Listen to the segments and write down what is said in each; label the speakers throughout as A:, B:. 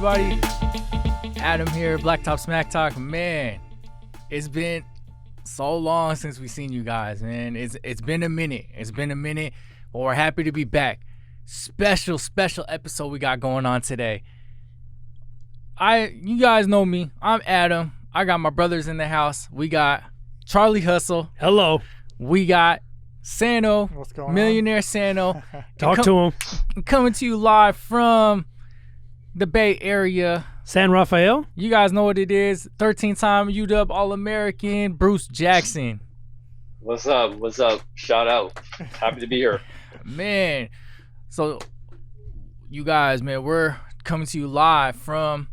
A: everybody? Adam here, BlackTop, SmackTalk. Man, it's been so long since we've seen you guys, man. It's been a minute. But we're happy to be back. Special episode we got going on today. You guys know me. I'm Adam. I got my brothers in the house. We got Charlie Hustle.
B: Hello.
A: We got Sano.
C: What's going
A: Millionaire
C: on?
A: Sano.
B: Talk to him.
A: Coming to you live from the Bay Area.
B: San Rafael.
A: You guys know what it is. 13-time UW All-American Bruce Jackson.
D: What's up? Shout out. Happy to be here.
A: Man, so you guys, man, we're coming to you live from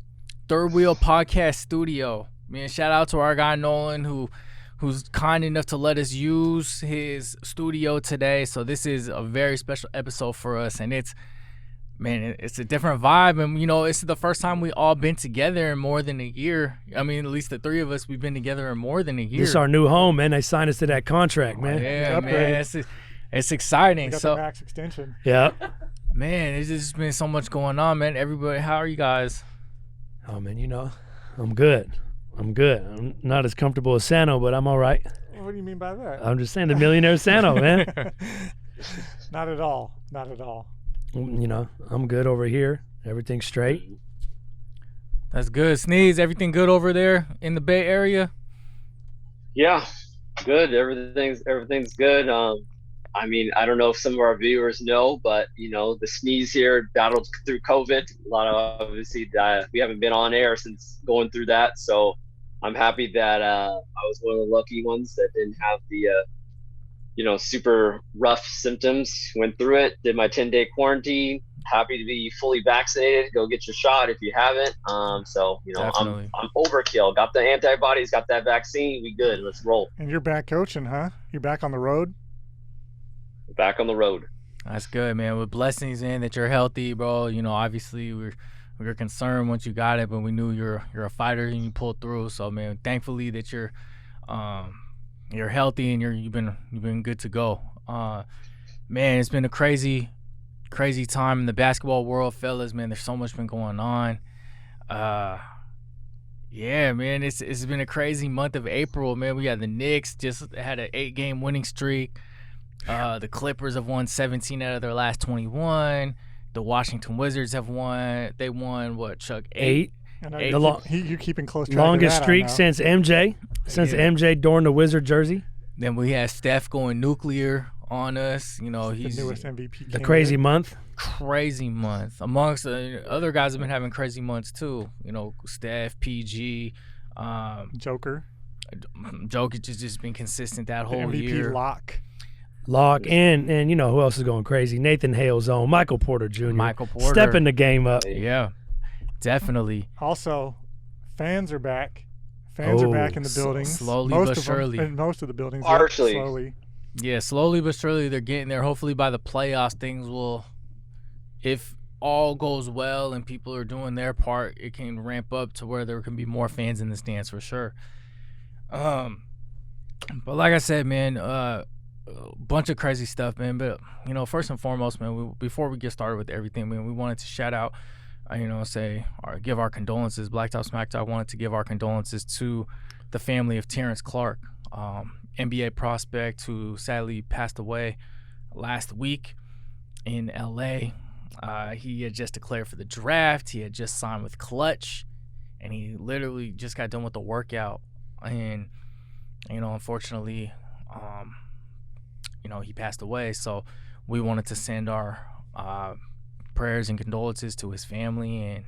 A: Third Wheel Podcast Studio. Man, shout out to our guy Nolan who's kind enough to let us use his studio today. So this is a very special episode for us, and it's a different vibe. And it's the first time we all been together in more than a year. I mean, at least the three of us, we've been together in more than a year.
B: This is our new home, man. They signed us to that contract, man.
A: Yeah, man, it's exciting.
C: We got the max extension.
B: Yeah.
A: Man, there's just been so much going on, man. Everybody, how are you guys?
B: Oh, man, I'm good. I'm not as comfortable as Sano, but I'm all right.
C: What do you mean by that?
B: I'm just saying the millionaire Sano, man.
C: Not at all.
B: I'm good over here. Everything's straight.
A: That's good. Sneeze, everything good over there in the Bay Area?
D: Yeah, good. Everything's good. I mean, I don't know if some of our viewers know, but the Sneeze here battled through COVID. A lot of obviously we haven't been on air since going through that. So I'm happy that I was one of the lucky ones that didn't have the super rough symptoms. Went through it, did my 10-day quarantine. Happy to be fully vaccinated. Go get your shot if you haven't. I'm overkill. Got the antibodies, got that vaccine. We good. Let's roll.
C: And you're back coaching, huh? You're back on the road?
D: Back on the road.
A: That's good, man. With blessings in that you're healthy, bro. Obviously we were concerned once you got it, but we knew you're a fighter and you pulled through. So, man, thankfully that you're healthy and you've been good to go. Man, it's been a crazy time in the basketball world, fellas. Man, there's so much been going on. Yeah, man, it's been a crazy month of April, man. We got the Knicks just had an 8-game winning streak. The Clippers have won 17 out of their last 21. The Washington Wizards have won. They won what, Chuck? 8.
C: You're keeping close track
B: longest
C: of that,
B: streak since MJ. MJ adorned the Wizard jersey.
A: Then we had Steph going nuclear on us. He's
C: the newest MVP.
B: The crazy month.
A: Crazy month. Amongst other guys have been having crazy months too. Steph, PG,
C: Joker.
A: Jokic has just been consistent that whole
C: MVP
A: year.
B: Lock and who else is going crazy? Nathan Hale's on, Michael Porter Jr. Stepping the game up.
A: Yeah, definitely.
C: Also, fans are back. Fans are back in the buildings.
A: Slowly but surely.
C: In most of the buildings.
D: Partially.
C: Slowly.
A: Yeah, slowly but surely they're getting there. Hopefully by the playoffs things will, if all goes well and people are doing their part, it can ramp up to where there can be more fans in the stands for sure. But like I said, man, a bunch of crazy stuff, man. But first and foremost, man, before we get started with everything, man, we wanted to shout out, give our condolences. BlackTop SmackTalk wanted to give our condolences to the family of Terrence Clark, NBA prospect who sadly passed away last week in LA. He had just declared for the draft. He had just signed with Clutch, and he literally just got done with the workout. And unfortunately, he passed away. So we wanted to send our prayers and condolences to his family.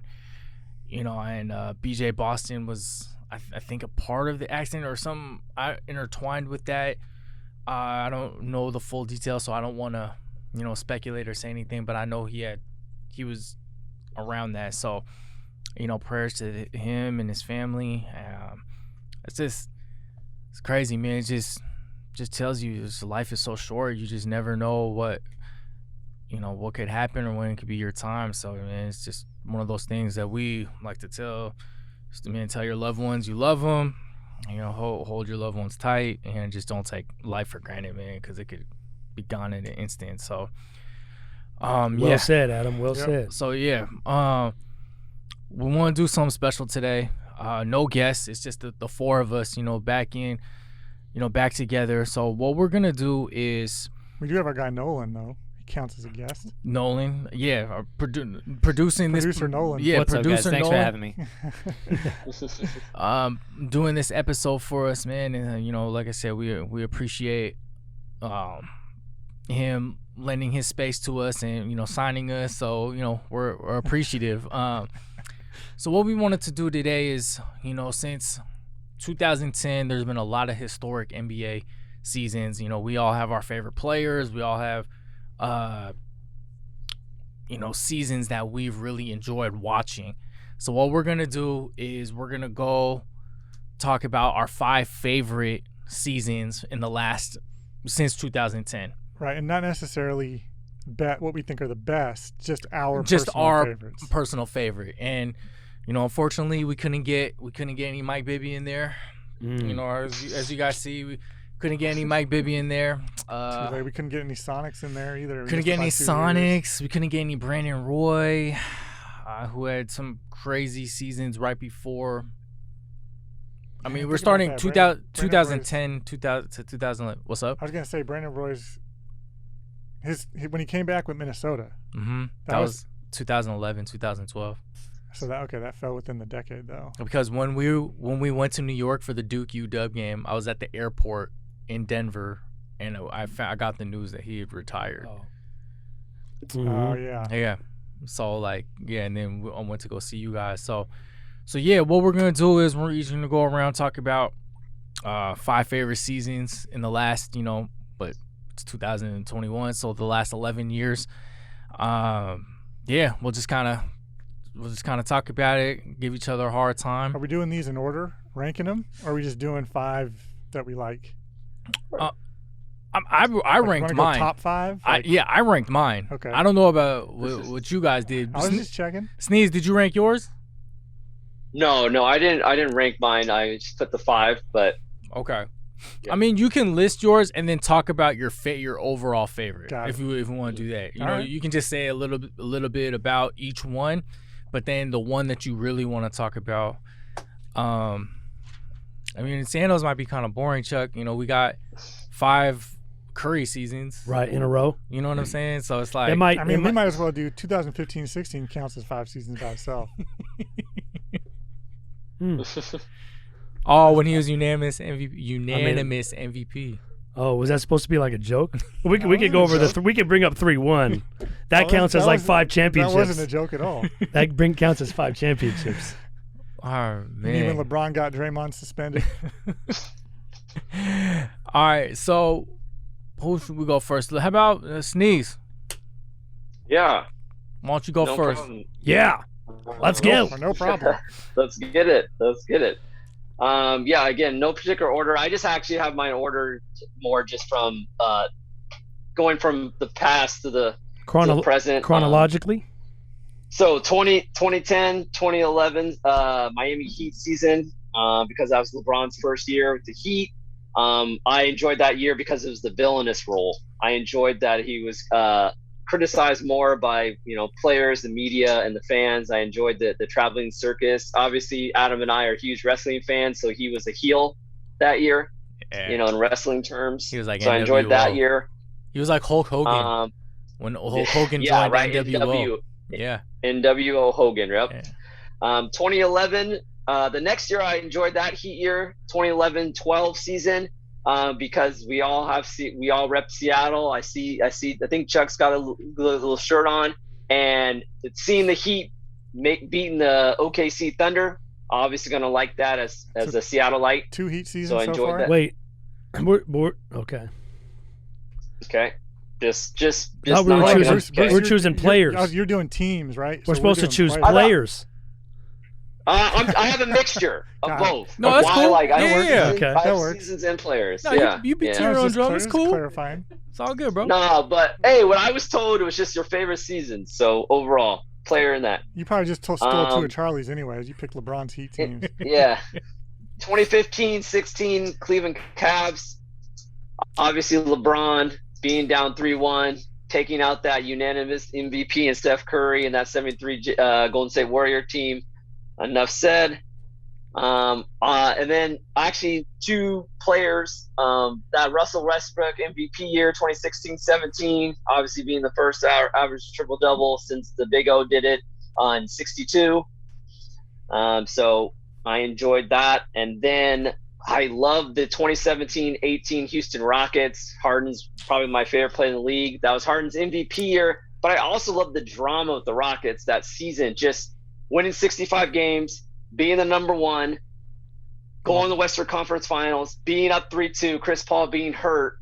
A: And BJ Boston was, I think, a part of the accident or something intertwined with that. I don't know the full details, so I don't want to speculate or say anything, but I know he was around that. So prayers to him and his family. It's crazy, man. It just tells you life is so short. You just never know what could happen or when it could be your time. So, man, it's just one of those things that we like to tell your loved ones you love them. Hold your loved ones tight and just don't take life for granted, man, because it could be gone in an instant. So,
B: well said, Adam. Well said.
A: So, yeah. we want to do something special today. No guests. It's just the four of us, back together. So what we're going to do is...
C: We do have our guy Nolan, though. He counts as a guest.
A: Nolan, yeah. Producing this...
C: Producer Nolan.
A: Yeah,
E: What's
A: producer
E: up, guys? Thanks
A: Nolan.
E: for having me.
A: Doing this episode for us, man. And, like I said, we appreciate him lending his space to us and, signing us. So, we're appreciative. So what we wanted to do today is, since 2010, there's been a lot of historic NBA seasons. We all have our favorite players. We all have, seasons that we've really enjoyed watching. So what we're going to do is we're going to go talk about our 5 favorite seasons since 2010.
C: Right, and not necessarily bet what we think are the best, just our favorites.
A: Personal favorite. And unfortunately we couldn't get any Mike Bibby in there. As you guys see, we couldn't get any Mike Bibby in there.
C: We couldn't get any Sonics in there either.
A: Couldn't get any Sonics. We couldn't get any Brandon Roy, who had some crazy seasons right before. I mean, we're starting 2010 to 2011. What's up?
C: I was gonna say Brandon Roy's when he came back with Minnesota.
A: Mm-hmm. That was 2011, 2012.
C: So that fell within the decade though.
A: Because when we went to New York for the Duke UW game, I was at the airport in Denver, and I got the news that he had retired.
C: Oh,
A: yeah. Yeah. So and then I went to go see you guys. So yeah, what we're gonna do is we're each gonna go around talk about 5 favorite seasons in the last, but it's 2021, so the last 11 years. We'll just kind of talk about it, give each other a hard time.
C: Are we doing these in order, ranking them, or are we just doing 5 that we like?
A: I ranked mine.
C: Top 5?
A: I ranked mine.
C: Okay.
A: I don't know about what you guys did.
C: I was just checking.
A: Sneeze, did you rank yours?
D: No, I didn't rank mine. I just put the 5, but
A: okay.
D: Yeah.
A: I mean, you can list yours and then talk about your overall favorite. If you want to do that.
C: Right.
A: You can just say a little bit about each one, but then the one that you really want to talk about. I mean, Sandoz might be kind of boring, Chuck. We got 5 Curry seasons
B: right in a row.
A: You know what I'm saying? So it's like
C: we might as well do 2015-16 counts as 5 seasons by itself.
A: Oh, when he was unanimous MVP.
B: Oh, was that supposed to be like a joke? We could go over we could bring up 3-1. That counts as 5 championships.
C: That wasn't a joke at all.
B: That counts as 5 championships.
A: Oh, man.
C: Even LeBron got Draymond suspended.
A: All right, so who should we go first? How about Sneeze?
D: Yeah.
A: Why don't you go first?
D: Problem.
B: Yeah. Let's go.
C: No problem.
D: Let's get it. Again, no particular order. I just actually have mine ordered more just from going from the past to the present.
B: Chronologically?
D: So 2010, 2011, Miami Heat season, because that was LeBron's first year with the Heat. I enjoyed that year because it was the villainous role. I enjoyed that he was criticized more by players, the media, and the fans. I enjoyed the traveling circus. Obviously, Adam and I are huge wrestling fans, so he was a heel that year.
A: Yeah.
D: In wrestling terms.
A: He was like
D: so I enjoyed that year.
A: He was like Hulk Hogan when Hulk Hogan joined NWO. NWO
D: Hogan. Yep. Yeah. 2011. The next year, I enjoyed that Heat year, 2011-12 season. Because we all rep Seattle. I think Chuck's got a little shirt on, and seeing the Heat beating the OKC Thunder, obviously gonna like that as a Seattleite.
C: 2 Heat seasons
D: so I enjoyed
C: far?
D: that.
B: Wait, we're okay.
D: Okay, just
B: we're choosing players.
C: You're doing teams, right?
B: We're supposed to choose players.
D: I have a mixture of both.
A: No, that's cool.
D: That works. Seasons and players.
A: No, you beat your own drum. It's cool.
C: Clarifying.
A: It's all good, bro.
D: No, but hey, what I was told, it was just your favorite season. So overall, player in that.
C: You probably just stole 2 of Charlie's anyways. You picked LeBron's Heat teams.
D: Yeah. 2015-16 Cleveland Cavs. Obviously, LeBron being down 3-1, taking out that unanimous MVP and Steph Curry and that 73 Golden State Warrior team. enough said. And then actually 2 players, that Russell Westbrook MVP year 2016-17, obviously being the first average triple-double since the Big O did it on 62. So I enjoyed that. And then I love the 2017-18 Houston Rockets. Harden's probably my favorite player in the league. That was Harden's MVP year. But I also love the drama with the Rockets that season, just winning 65 games, being the number 1, going to the Western Conference Finals, being up 3-2, Chris Paul being hurt,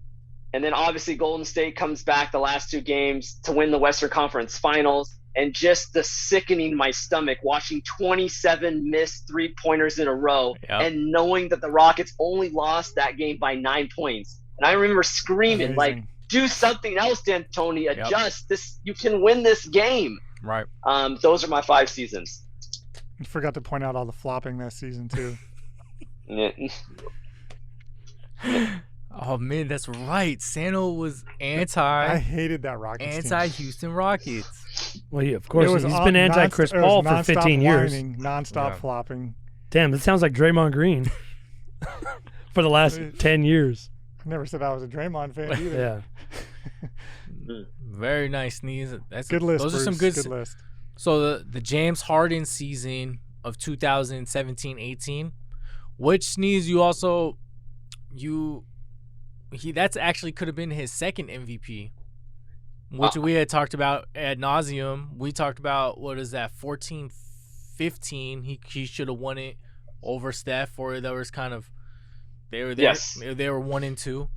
D: and then obviously Golden State comes back the last 2 games to win the Western Conference Finals, and just the sickening my stomach watching 27 missed 3-pointers in a row, and knowing that the Rockets only lost that game by 9 points. And I remember screaming, like, do something else, D'Antoni, adjust this. You can win this game.
A: Right.
D: Those are my 5 seasons.
C: I forgot to point out all the flopping that season too.
A: Oh man, that's right. Sano was
C: I hated that Rockets team.
A: Houston Rockets.
B: Well, yeah, of course. He's been anti Chris Paul for 15 years.
C: Non-stop flopping.
B: Damn, that sounds like Draymond Green for the last 10 years.
C: I never said I was a Draymond fan either.
A: Yeah. Very nice, Sneeze. That's
C: good list.
A: Those
C: Bruce.
A: are some good
C: list.
A: So the James Harden season of 2017-18, which Sneeze that's actually could have been his second MVP, which we had talked about ad nauseum. We talked about, what is that, 14-15. He should have won it over Steph, or there was kind of they were there.
D: Yes.
A: They were 1 and 2.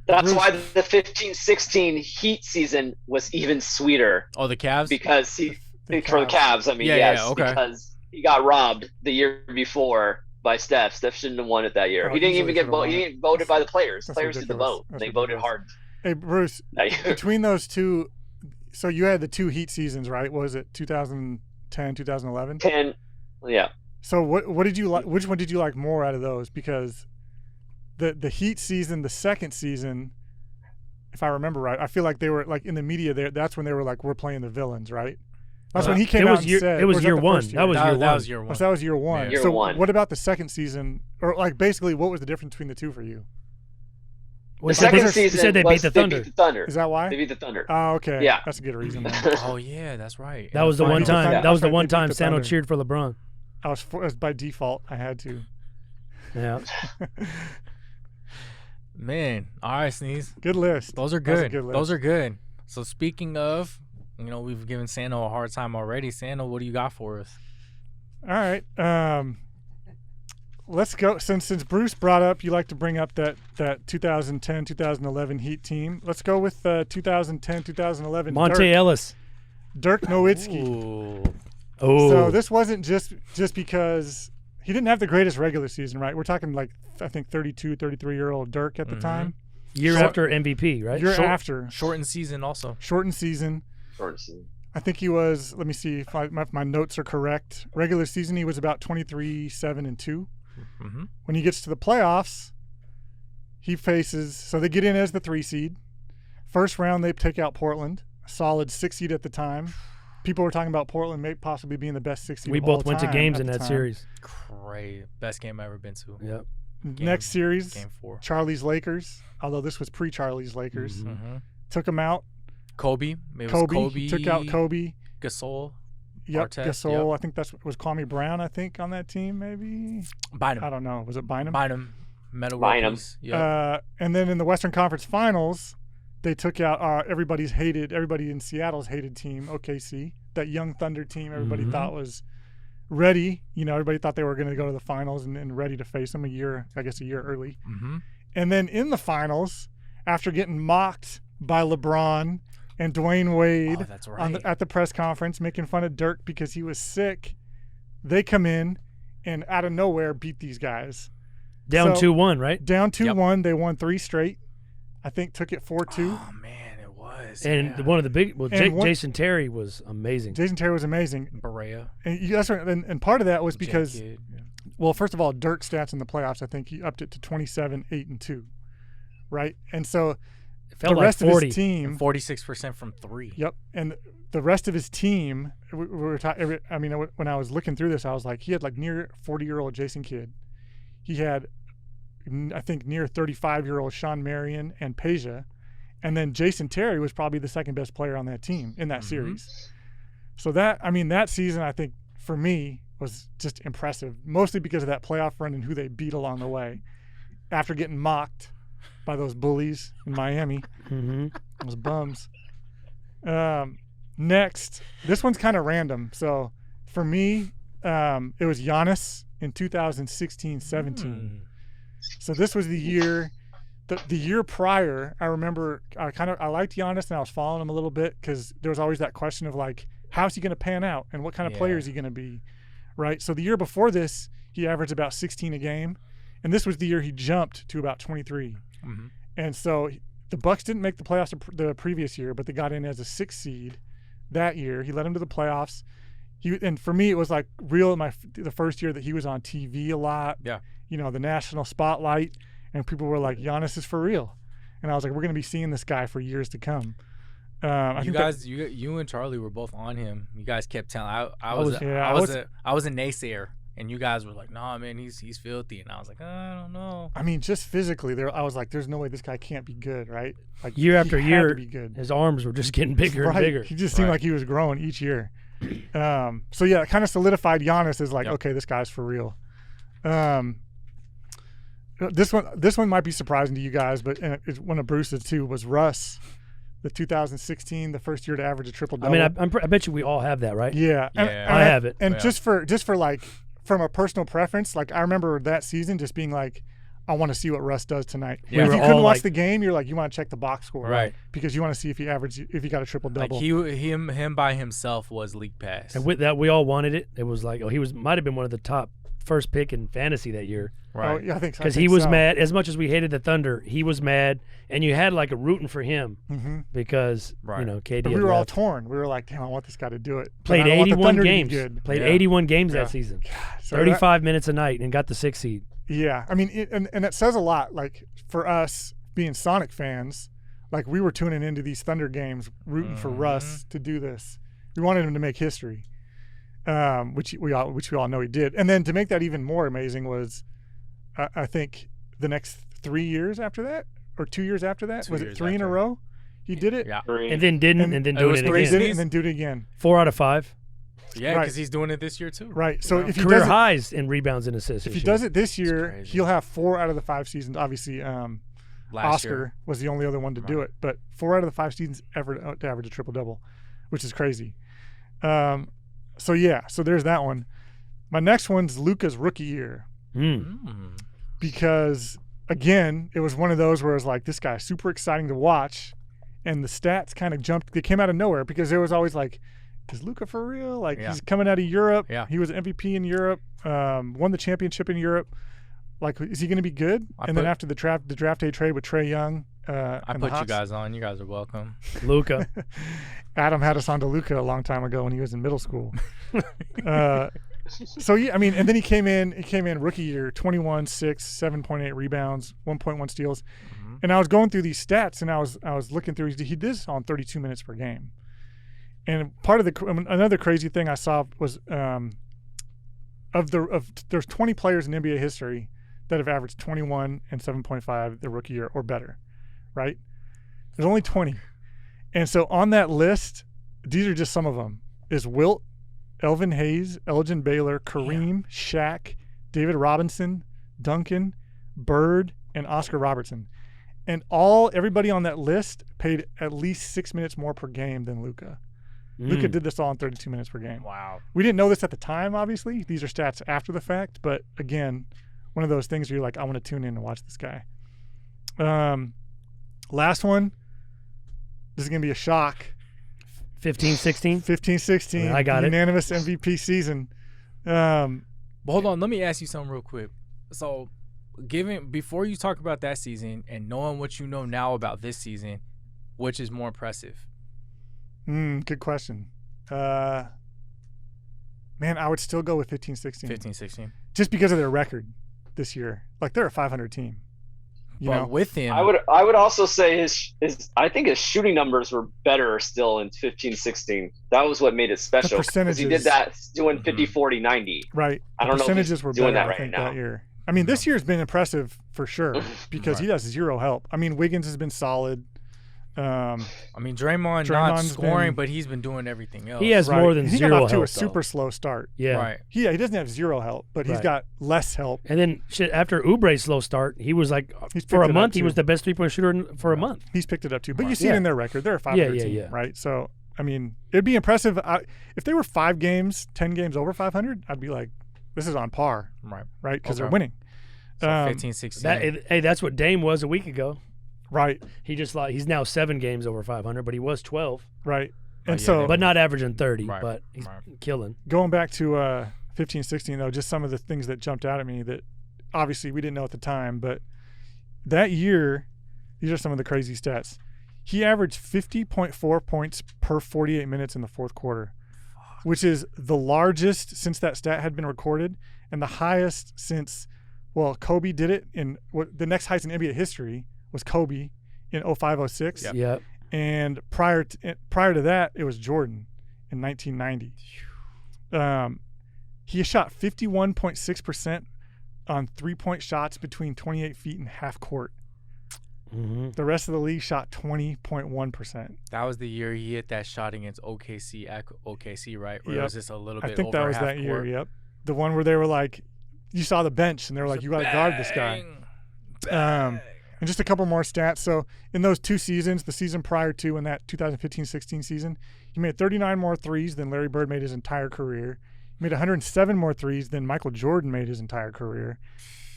D: That's why the 15-16 Heat season was even sweeter.
A: Oh, the Cavs?
D: Because for the Cavs, I mean, because he got robbed the year before by Steph. Steph shouldn't have won it that year. He didn't even get voted. He didn't voted by the players. The players did the vote. They voted hard.
C: Hey, Bruce, between those two, so you had the 2 Heat seasons, right? What was it, 2010, 2011?
D: 10, yeah.
C: So what did you like? Which one did you like more out of those? Because the Heat season, the second season, if I remember right, I feel like they were like in the media there. That's when they were like, we're playing the villains, right? That's when he came out and said.
B: It was year 1.
C: That was
B: year 1.
C: So that was year 1.
D: Yeah.
C: So
D: Year 1.
C: what about the second season? Or like basically, what was the difference between the 2 for you?
D: The second season
B: said they beat the Thunder.
C: Is that why?
D: They beat the Thunder.
C: Oh, okay.
D: Yeah.
C: That's a good reason.
A: Oh yeah, that's right.
B: That was the one time.
C: Yeah.
B: That was the one
C: They beat
B: time
C: the
B: Sano
C: Thunder.
B: cheered for LeBron.
C: It was by default. I had to.
B: Yeah.
A: Man, all right, Sneeze.
C: Good list.
A: Those are
C: That's a
A: good.
C: good list.
A: Those are good. So speaking of, we've given Sano a hard time already. Sano, what do you got for us?
C: All right. Let's go. Since Bruce brought up, you like to bring up that 2010-2011 Heat team. Let's go with 2010-2011.
B: Monte Ellis.
C: Dirk Nowitzki.
A: Ooh.
B: Oh.
C: So this wasn't just because he didn't have the greatest regular season, right? We're talking like, I think 32, 33-year-old Dirk at the time.
B: Year after MVP, right?
C: Year after.
A: Shortened season also.
C: Shortened season. I think he was, let me see if my notes are correct. Regular season, he was about 23-7-2.
A: Mm-hmm.
C: When he gets to the playoffs, he faces, so they get in as the 3 seed. First round, they take out Portland, a solid 6 seed at the time. People were talking about Portland may possibly being the best 6 seed.
B: We both went to games in that series.
A: Great. Best game I've ever been to.
B: Yep.
C: Next series,
A: Game 4.
C: Charlie's Lakers, although this was pre-Charlie's Lakers.
A: Mm-hmm.
C: Took him out.
A: Kobe.
C: He took out Kobe.
A: Gasol.
C: Yep,
A: Artest,
C: Gasol. I think was Kwame Brown, I think, on that team, maybe?
A: Bynum.
C: I don't know. Was it Bynum?
A: Bynum. Metal
D: Bynum.
A: Workers. Yep.
C: And then in the Western Conference Finals, they took out everybody in Seattle's hated team, OKC. That young Thunder team everybody thought was ready. Everybody thought they were going to go to the finals and ready to face them a year early.
A: Mm-hmm.
C: And then in the finals, after getting mocked by LeBron and Dwayne Wade
A: that's right.
C: at the press conference, making fun of Dirk because he was sick, they come in and out of nowhere beat these guys.
B: Down 2-1, right?
C: Down 2-1. They won 3 straight. I think took it 4-2.
A: Oh, man, it was.
B: And one of the big Jason Terry was amazing.
C: Jason Terry was amazing.
A: Berea.
C: And that's right. And part of that was because,
A: Kid, yeah.
C: well, first of all, Dirk's stats in the playoffs, I think he upped it to 27, 8, and 2, right? And so
B: It felt
C: the
B: like
C: rest
B: 40.
C: of his team,
A: 46% from 3.
C: Yep, and the rest of his team, we were talking. I mean, when I was looking through this, I was like, he had like near 40-year-old Jason Kidd. He had, I think, near 35-year-old Sean Marion and Peja, and then Jason Terry was probably the second best player on that team in that series. So that season, I think, for me, was just impressive, mostly because of that playoff run and who they beat along the way. After getting mocked by those bullies in Miami, those bums. Next, this one's kind of random. So for me, it was Giannis in 2016-17. So this was the year. The year prior, I remember I liked Giannis and I was following him a little bit because there was always that question of like, how's he going to pan out and what kind of player is he going to be, right? So the year before this, he averaged about 16 a game, and this was the year he jumped to about 23. And so the Bucks didn't make the playoffs the previous year, but they got in as a 6th seed that year. He led him to the playoffs. And for me, it was like the first year that he was on TV a lot.
A: Yeah,
C: you know, the national spotlight. And people were like, Giannis is for real. And I was like, we're going to be seeing this guy for years to come.
A: You and Charlie were both on him. You guys kept telling. I was a naysayer, and you guys were like, "Nah, man, he's filthy." And I was like, I don't know.
C: I mean, just physically, I was like, "There's no way this guy can't be good, right?" Like
B: year after year,
C: to be good.
B: His arms were just getting bigger and bigger.
C: He just seemed like he was growing each year. So yeah, it kind of solidified Giannis as like, okay, this guy's for real. This one might be surprising to you guys, but it's one of Bruce's too. Was Russ, the 2016, the first year to average a triple-double.
B: I mean, I bet you we all have that, right?
C: Yeah,
B: I have it.
C: And just for like from a personal preference, like I remember that season just being like, I want to see what Russ does tonight.
B: Yeah.
C: If you couldn't watch the game, you're like, you want to check the box score,
A: right?
C: Because you want to see if he got a triple-double.
A: Like him by himself was league pass.
B: And with that, we all wanted it. It was like, might have been one of the top first pick in fantasy that year.
A: Right.
C: Oh, yeah, I think so.
B: Because he was mad. As much as we hated the Thunder, he was mad, and you had like a rooting for him because KD.
C: But we were all torn. We were like, damn, I want this guy to do it.
B: Played 81 games.
C: Played
B: 81 games that season. God, so 35 minutes a night and got the 6th seed.
C: Yeah, I mean, and it says a lot. Like for us being Sonic fans, like we were tuning into these Thunder games, rooting for Russ to do this. We wanted him to make history, which we all know he did. And then to make that even more amazing was, I think the next 3 years after that, or 2 years after that, was it 3 in a row? He did it,
A: yeah,
B: and then didn't, and then doing it again,
C: and then do it again.
B: 4 out of 5.
A: Yeah, because he's doing it this year too.
C: Right. So if he
B: career
C: does
B: highs in rebounds and assists.
C: If he does it this year, he'll have 4 out of the 5 seasons. Obviously, Oscar was the only other one to do it, but 4 out of the 5 seasons ever to average a triple-double, which is crazy. So there's that one. My next one's Luka's rookie year. Because again, it was one of those where it was like, this guy's super exciting to watch, and the stats kind of jumped. They came out of nowhere because there was always like, is Luka for real? Like he's coming out of Europe.
A: Yeah.
C: He was MVP in Europe, won the championship in Europe. Like, is he going to be good? Then after the draft day trade with Trae Young,
A: I put you guys on. You guys are welcome.
B: Luka.
C: Adam had us on to Luka a long time ago when he was in middle school. So yeah, I mean, and then he came in rookie year, 21, 6, 7.8 rebounds, 1.1 steals. And I was going through these stats, and I was looking through. He did this on 32 minutes per game. And part of another crazy thing I saw was there's 20 players in NBA history that have averaged 21 and 7.5 their rookie year or better, right? There's only 20. And so on that list, these are just some of them, is Wilt, Elvin Hayes, Elgin Baylor, Kareem, Shaq, David Robinson, Duncan, Bird, and Oscar Robertson. And everybody on that list paid at least 6 minutes more per game than Luka. Luka did this all in 32 minutes per game.
A: Wow.
C: We didn't know this at the time, obviously. These are stats after the fact. But again, one of those things where you're like, I want to tune in and watch this guy. Last one. This is going to be a shock.
B: 15-16?
C: 15-16.
B: I got
C: unanimous MVP season.
A: But hold on. Let me ask you something real quick. So, before you talk about that season and knowing what you know now about this season, which is more impressive?
C: Good question. Man, I would still go with 15-16.
A: 15-16.
C: Just because of their record this year. Like, they're a 500 team.
A: But with him,
D: I would also say his I think his shooting numbers were better still in 15-16. That was what made it special.
C: Percentages.
D: He did that doing 50, 40, 90.
C: Right.
D: I don't know if
C: percentages
D: he's
C: were
D: doing
C: better,
D: that
C: I think,
D: right now.
C: that year. I mean, this year's been impressive for sure because he has zero help. I mean, Wiggins has been solid.
A: I mean, Draymond's not scoring, but he's been doing everything else.
B: He has more than
C: he
B: zero
C: got off
B: help,
C: to a super slow start.
B: Yeah.
A: Right.
C: He doesn't have zero help, but he's got less help.
B: And then after Oubre's slow start, he was like,
C: He's
B: for a
C: picked it
B: month,
C: up,
B: he
C: too.
B: was the best three-point shooter for a month.
C: He's picked it up too. But you see it in their record. They're a 500 team, right? So, I mean, it'd be impressive. If they were 5 games, 10 games over 500, I'd be like, this is on par. Right? Because they're winning.
A: So 15, 16.
B: Hey, that's what Dame was a week ago.
C: Right.
B: He's now 7 games over 500, but he was 12.
C: Right. And
B: but not averaging 30, but he's killing.
C: Going back to 15, 16, though, just some of the things that jumped out at me that obviously we didn't know at the time, but that year, these are some of the crazy stats. He averaged 50.4 points per 48 minutes in the fourth quarter, which is the largest since that stat had been recorded and the highest since, Kobe did it in the next highest in NBA history was Kobe in 05-06.
B: Yep.
C: And prior to that, it was Jordan in 1990. He shot 51.6% on 3-point shots between 28 feet and half court.
B: Mm-hmm.
C: The rest of the league shot 20.1%.
A: That was the year he hit that shot against OKC, right? Where it was just a little bit
C: I think
A: over
C: that was
A: half
C: that year,
A: court.
C: yep. The one where they were like, you saw the bench, and they were like, you got to guard this guy. And just a couple more stats. So in those 2 seasons, the season prior to in that 2015-16 season, he made 39 more threes than Larry Bird made his entire career. He made 107 more threes than Michael Jordan made his entire career.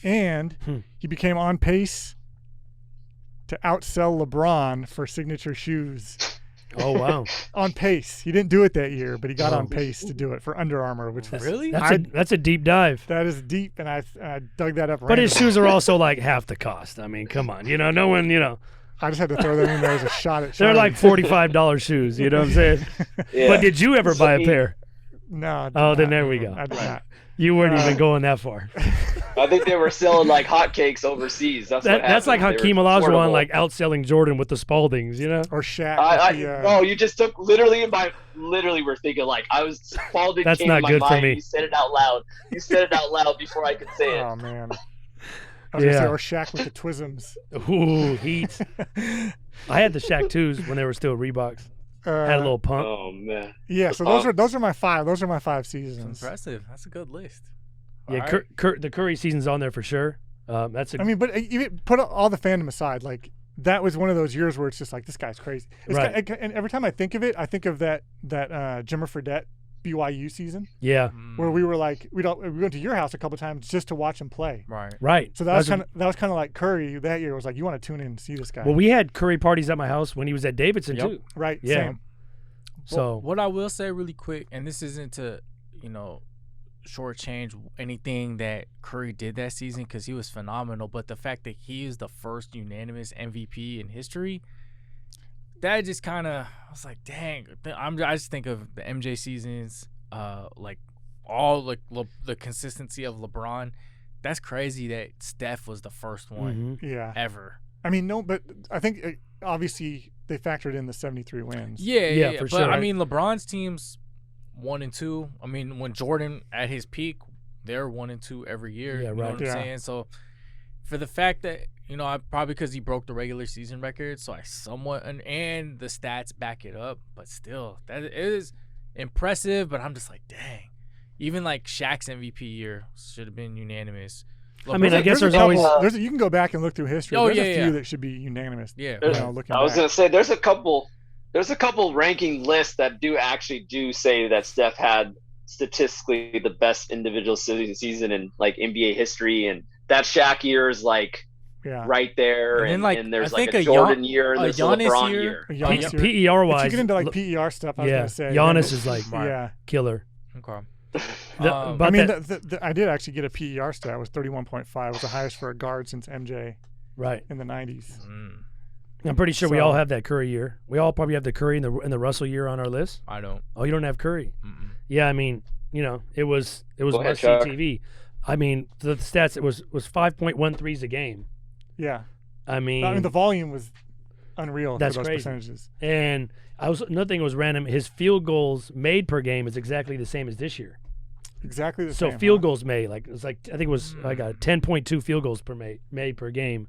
C: And he became on pace to outsell LeBron for signature shoes.
B: Oh, wow.
C: On pace. He didn't do it that year, but he got on pace to do it for Under Armour, which was
A: Really?
B: That's a deep dive.
C: That is deep, and I dug that up.
B: But his shoes are also like half the cost. I mean, come on. No one,
C: I just had to throw that in there as a shot at
B: They're like $45 shoes, you know what I'm saying?
D: Yeah.
B: But did you ever buy a pair?
C: No.
B: Then there we go.
C: I did not.
B: You weren't even going that far.
D: I think they were selling like hotcakes overseas. That's
B: like Hakeem Olajuwon like outselling Jordan with the Spaldings,
C: Or Shaq.
D: No, you just took literally we're thinking like I was Spalding
B: That's
D: came
B: not
D: to my
B: good for
D: mind.
B: me.
D: You said it out loud. You said it out loud before I could say it.
C: Oh man. I was gonna say or Shaq with the Twisms.
B: Ooh, heat. I had the Shaq 2s when they were still Reeboks. Had a little pump.
D: Oh man.
C: Yeah, so those are my 5. Those are my 5 seasons.
A: That's impressive. That's a good list.
B: Yeah, the Curry season's on there for sure. But
C: even put all the fandom aside, like that was one of those years where it's just like this guy's crazy. And every time I think of it, I think of that Jimmer Fredette BYU season.
B: Yeah,
C: where we were like we went to your house a couple times just to watch him play.
B: Right.
C: So that was kind of like Curry that year. Was like you want to tune in and see this guy.
B: Well, we had Curry parties at my house when he was at Davidson too.
C: Right.
B: Yeah.
C: Same.
B: So
A: what I will say really quick, and this isn't to shortchange anything that Curry did that season because he was phenomenal, but the fact that he is the first unanimous MVP in history, that just kind of, I was like, dang. I just think of the MJ seasons, like all like the consistency of LeBron. That's crazy that Steph was the first one ever.
C: I mean, no, but I think obviously they factored in the 73 wins.
A: Yeah,
B: for
A: but
B: sure.
A: I mean, LeBron's teams 1 and 2. I mean, when Jordan at his peak, they're 1 and 2 every year.
B: Yeah,
A: you know
B: right.
A: what I'm saying? So for the fact that probably because he broke the regular season record, so I somewhat and the stats back it up, but still, that is impressive. But I'm just like, dang. Even like Shaq's MVP year should have been unanimous.
B: I mean, I guess there's always
C: you can go back and look through history. There's a few that should be unanimous.
A: Yeah,
D: I was gonna say there's a couple ranking lists that do say that Steph had statistically the best individual season in like NBA history, and that Shaq year is like right there,
A: and
D: there's
A: like
D: a Jordan year, and there's a
A: Giannis
D: LeBron
A: year.
B: PER wise,
C: if you get into like PER stuff, I was gonna say
B: Giannis is like killer.
A: Okay.
C: I did actually get a PER stat. It was 31.5. It was the highest for a guard since MJ.
B: Right.
C: In the 90s.
B: I'm pretty sure we all have that Curry year. We all probably have the Curry and the Russell year on our list.
A: I don't.
B: Oh, you don't have Curry?
A: Mm-mm.
B: Yeah, I mean, it was must-see TV. I mean, the stats, it was 5.1 threes a game.
C: Yeah.
B: I mean,
C: the volume was unreal
B: that's
C: for those
B: crazy.
C: percentages.
B: And another thing was random. His field goals made per game is exactly the same as this year.
C: Exactly the
B: So
C: same.
B: field goals made, I think it was like a 10.2 field goals made per game.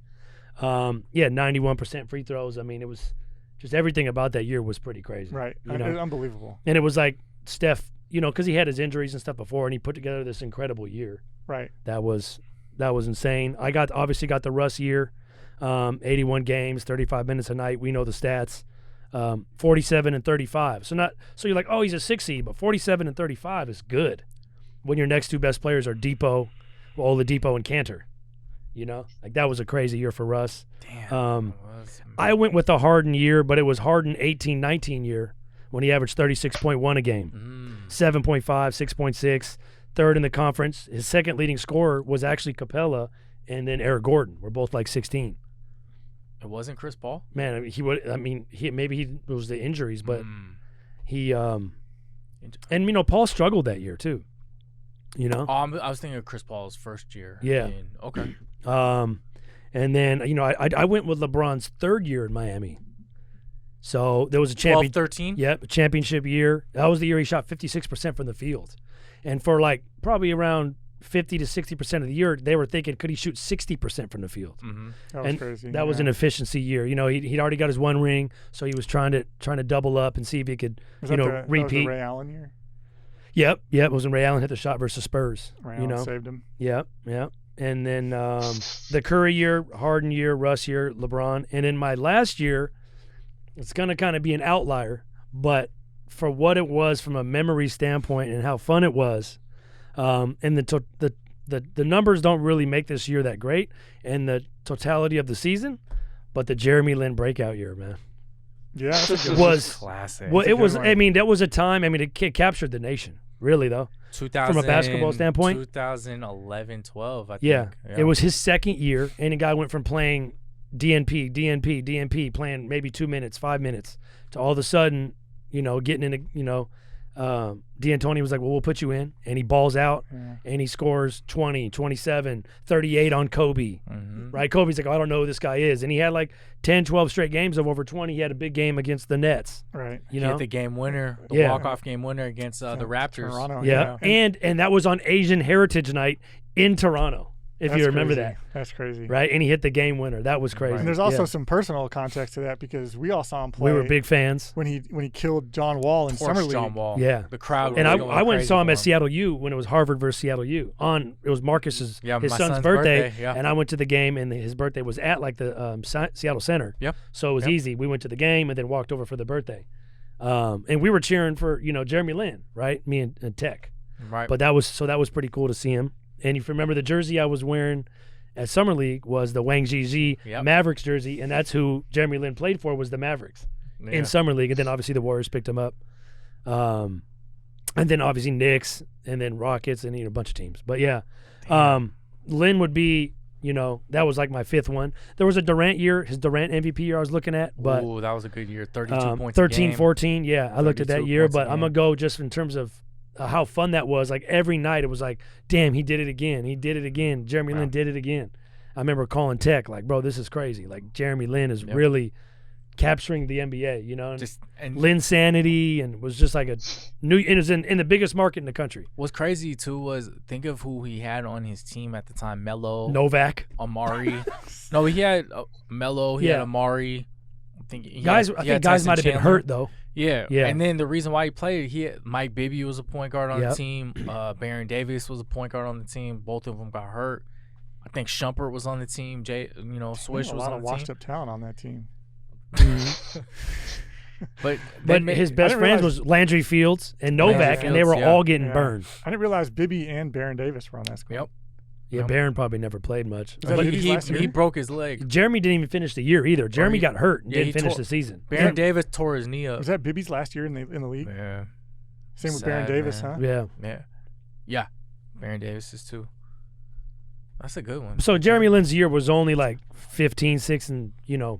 B: 91% free throws. I mean, it was just everything about that year was pretty crazy.
C: Right.
B: You know?
C: Unbelievable.
B: And it was like Steph, because he had his injuries and stuff before, and he put together this incredible year.
C: Right.
B: That was insane. I obviously got the Russ year, 81 games, 35 minutes a night. We know the stats, 47 and 35. So you're like, oh, he's a 6 seed, but 47 and 35 is good when your next two best players are Oladipo and Cantor. Like that was a crazy year for Russ.
A: Damn.
B: I went with the Harden year, but it was Harden 18-19 year when he averaged 36.1 a game, 7.5, 6.6, third in the conference. His second leading scorer was actually Capella, and then Eric Gordon. We're both like 16.
A: It wasn't Chris Paul?
B: Man, maybe it was the injuries, but he and Paul struggled that year too.
A: Oh, I was thinking of Chris Paul's first year.
B: Yeah.
A: Okay.
B: And then I went with LeBron's third year in Miami. So there was a
A: 12-13?
B: Yep, a championship year. That was the year he shot 56% from the field. And for like probably around 50 to 60% of the year, they were thinking, could he shoot 60% from the field?
A: Mm-hmm.
C: That was crazy.
B: That was an efficiency year. He'd already got his one ring, so he was trying to double up and see if he could,
C: repeat.
B: repeat.
C: That was the Ray Allen year?
B: Yep. It was when Ray Allen hit the shot versus Spurs.
C: Ray Allen saved him.
B: Yep. And then the Curry year, Harden year, Russ year, LeBron. And in my last year, it's going to kind of be an outlier, but for what it was from a memory standpoint and how fun it was, and the numbers don't really make this year that great and the totality of the season, but the Jeremy Lin breakout year, man.
C: Yeah, that's a good
B: was
A: classic.
B: Well, it was.
C: one.
B: I mean, that was a time. I mean, it captured the nation, really, though.
A: 2000,
B: from a basketball standpoint,
A: 2011, 12. I think.
B: Yeah, it was his second year, and the guy went from playing DNP, playing maybe 2 minutes, 5 minutes, to all of a sudden, getting into, D'Antoni was like, well, we'll put you in, and he balls out, and he scores 20, 27, 38 on Kobe, right? Kobe's like, I don't know who this guy is, and he had like 10, 12 straight games of over 20. He had a big game against the Nets.
C: Right.
A: He hit the game winner, the walk-off game winner against the Raptors.
C: Toronto,
B: yeah. And that was on Asian Heritage Night in Toronto. If you remember that.
C: That's crazy.
B: Right? And he hit the game winner. That was crazy.
C: And there's also some personal context to that because we all saw him play.
B: We were big fans.
C: When he killed John Wall in Summer League.
A: John Wall.
B: Yeah.
A: The crowd
B: and
A: was
B: I went and saw him at Seattle U when it was Harvard versus Seattle U. It was Marcus's his son's birthday. And I went to the game, and his birthday was at like the Seattle Center.
A: Yep.
B: So it was easy. We went to the game and then walked over for the birthday. And we were cheering for, Jeremy Lin, right? Me and Tech.
A: Right.
B: But that was pretty cool to see him. And if you remember, the jersey I was wearing at Summer League was the Wang Zhizhi Mavericks jersey, and that's who Jeremy Lin played for, was the Mavericks in Summer League. And then obviously the Warriors picked him up. And then obviously Knicks, and then Rockets, and a bunch of teams. But Lin would be, that was like my fifth one. There was a Durant year, his Durant MVP year I was looking at. But
A: that was a good year, 32 points
B: 13,
A: a game.
B: 14, yeah. I looked at that year, but I'm going to go just in terms of how fun that was. Like every night it was like, damn, he did it again. He did it again. Jeremy Lin did it again. I remember calling Tech like, bro, this is crazy. Like Jeremy Lin is really capturing the NBA, and Lin sanity, and was just like it was in the biggest market in the country.
A: What's crazy too was think of who he had on his team at the time: Melo,
B: Novak,
A: Amari. No, he had Melo. He had Amari. I think
B: guys might have been hurt though.
A: Yeah. And then the reason why he played, Mike Bibby was a point guard on the team. Baron Davis was a point guard on the team. Both of them got hurt. I think Shumpert was on the team. Swish was on the team.
C: A lot of washed-up talent on that team.
A: But
B: his best friends was Landry Fields and Novak, and they were all getting burned.
C: I didn't realize Bibby and Baron Davis were on that squad.
A: Yep.
B: Yeah, Baron probably never played much.
A: But he broke his leg.
B: Jeremy didn't even finish the year either. Jeremy got hurt and didn't finish the season.
A: Baron Davis tore his knee up.
C: Was that Bibby's last year in the league?
A: Yeah.
C: Same with Baron Davis, huh?
B: Yeah.
A: Baron Davis is too. That's a good one.
B: So Jeremy Lin's year was only like 15, 6, and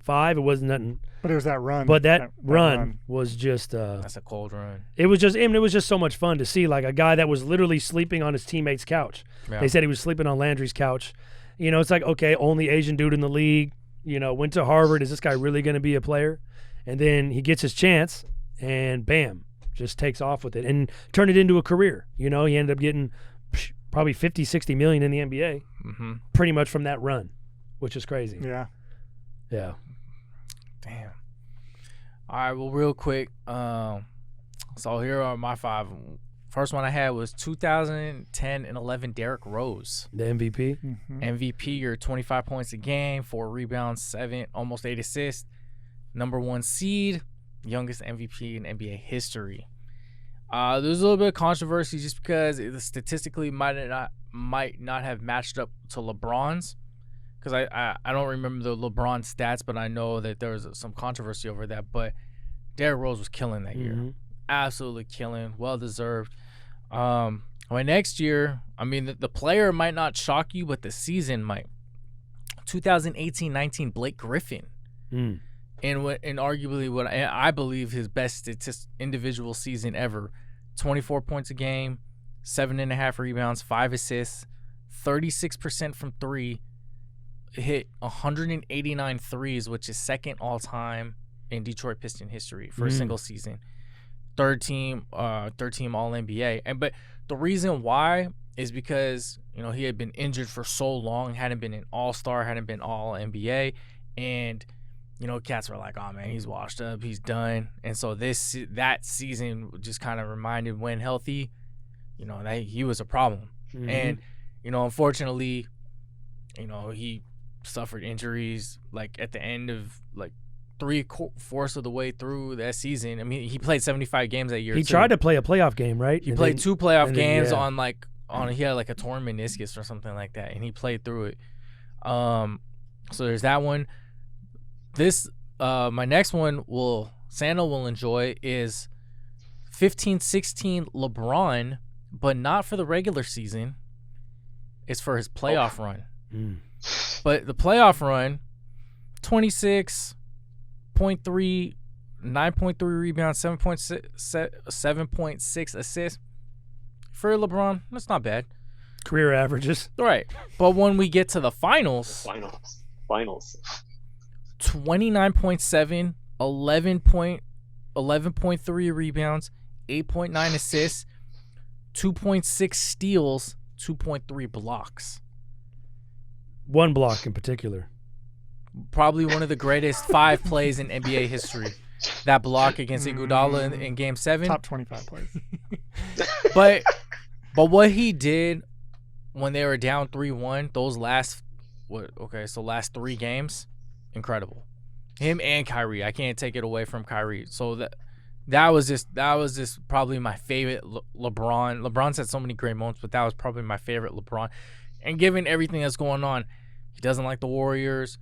B: 5. It wasn't nothing.
C: But it was that run.
B: But that run was just.
A: That's a cold run.
B: It was just so much fun to see, like a guy that was literally sleeping on his teammate's couch. Yeah. They said he was sleeping on Landry's couch. It's like, okay, only Asian dude in the league. went to Harvard. Is this guy really going to be a player? And then he gets his chance, and bam, just takes off with it and turned it into a career. He ended up getting probably 50, 60 million in the NBA pretty much from that run, which is crazy.
C: Yeah.
B: Yeah.
A: Damn. All right, well, real quick, so here are my 5. First one I had was 2010 and 11 Derrick Rose.
B: The MVP?
A: MVP, you're 25 points a game, 4 rebounds, 7, almost 8 assists. Number 1 seed, youngest MVP in NBA history. There's a little bit of controversy just because it statistically might not have matched up to LeBron's. Because I don't remember the LeBron stats, but I know that there was some controversy over that. But Derrick Rose was killing that year. Absolutely killing. Well-deserved. Next year, I mean, the player might not shock you, but the season might. 2018-19 Blake Griffin. And arguably what I believe his best individual season ever. 24 points a game, 7.5 rebounds, 5 assists, 36% from 3. Hit 189 threes, which is second all-time in Detroit Piston history for a single season. Third team All-NBA. But the reason why is because, he had been injured for so long, hadn't been an All-Star, hadn't been All-NBA, and cats were like, oh man, he's washed up, he's done. And so that season just kind of reminded when healthy, that he was a problem. And unfortunately, he suffered injuries like at the end of like 3/4 of the way through that season. I mean, he played 75 games that year.
B: He tried to play a playoff game, right?
A: He played 2 playoff games he had like a torn meniscus or something like that, and he played through it. So there's that one. This my next one Santa will enjoy is 15-16 LeBron, but not for the regular season. It's for his playoff run. But the playoff run, 26.3, 9.3 rebounds, 7.6 assists. For LeBron, that's not bad.
B: Career averages.
A: Right. But when we get to the finals. 29.7, 11.3 rebounds, 8.9 assists, 2.6 steals, 2.3 blocks.
B: 1 block in particular.
A: Probably one of the greatest 5 plays in NBA history. That block against Iguodala in Game 7.
C: Top 25 plays.
A: But what he did when they were down 3-1, those last 3 games, incredible. Him and Kyrie, I can't take it away from Kyrie. So that was just probably my favorite LeBron. LeBron's had so many great moments, but that was probably my favorite LeBron. And given everything that's going on, he doesn't like the Warriors.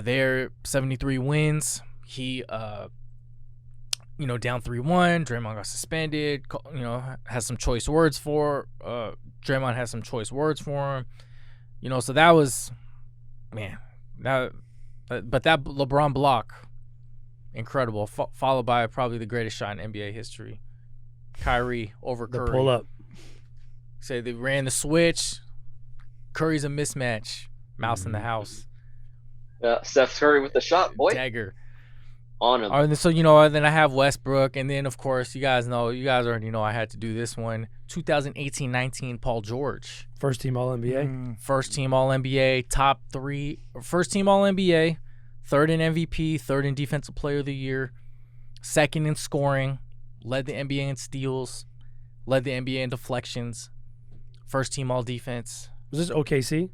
A: They're 73 wins. He down 3-1. Draymond got suspended. Has some choice words for Draymond has some choice words for him. So that was, man, but that LeBron block, incredible. Followed by probably the greatest shot in NBA history. Kyrie over Curry.
B: The pull up.
A: Say they ran the switch. Curry's a mismatch. Mouse in the house.
D: Steph Curry with the shot, boy.
A: Dagger.
D: On him.
A: So, then I have Westbrook. And then, of course, you guys already know I had to do this one. 2018-19 Paul George.
B: First team All-NBA.
A: First team All-NBA. Top 3. First team All-NBA. Third in MVP. Third in Defensive Player of the Year. Second in scoring. Led the NBA in steals. Led the NBA in deflections. First team All-Defense.
B: Was this OKC?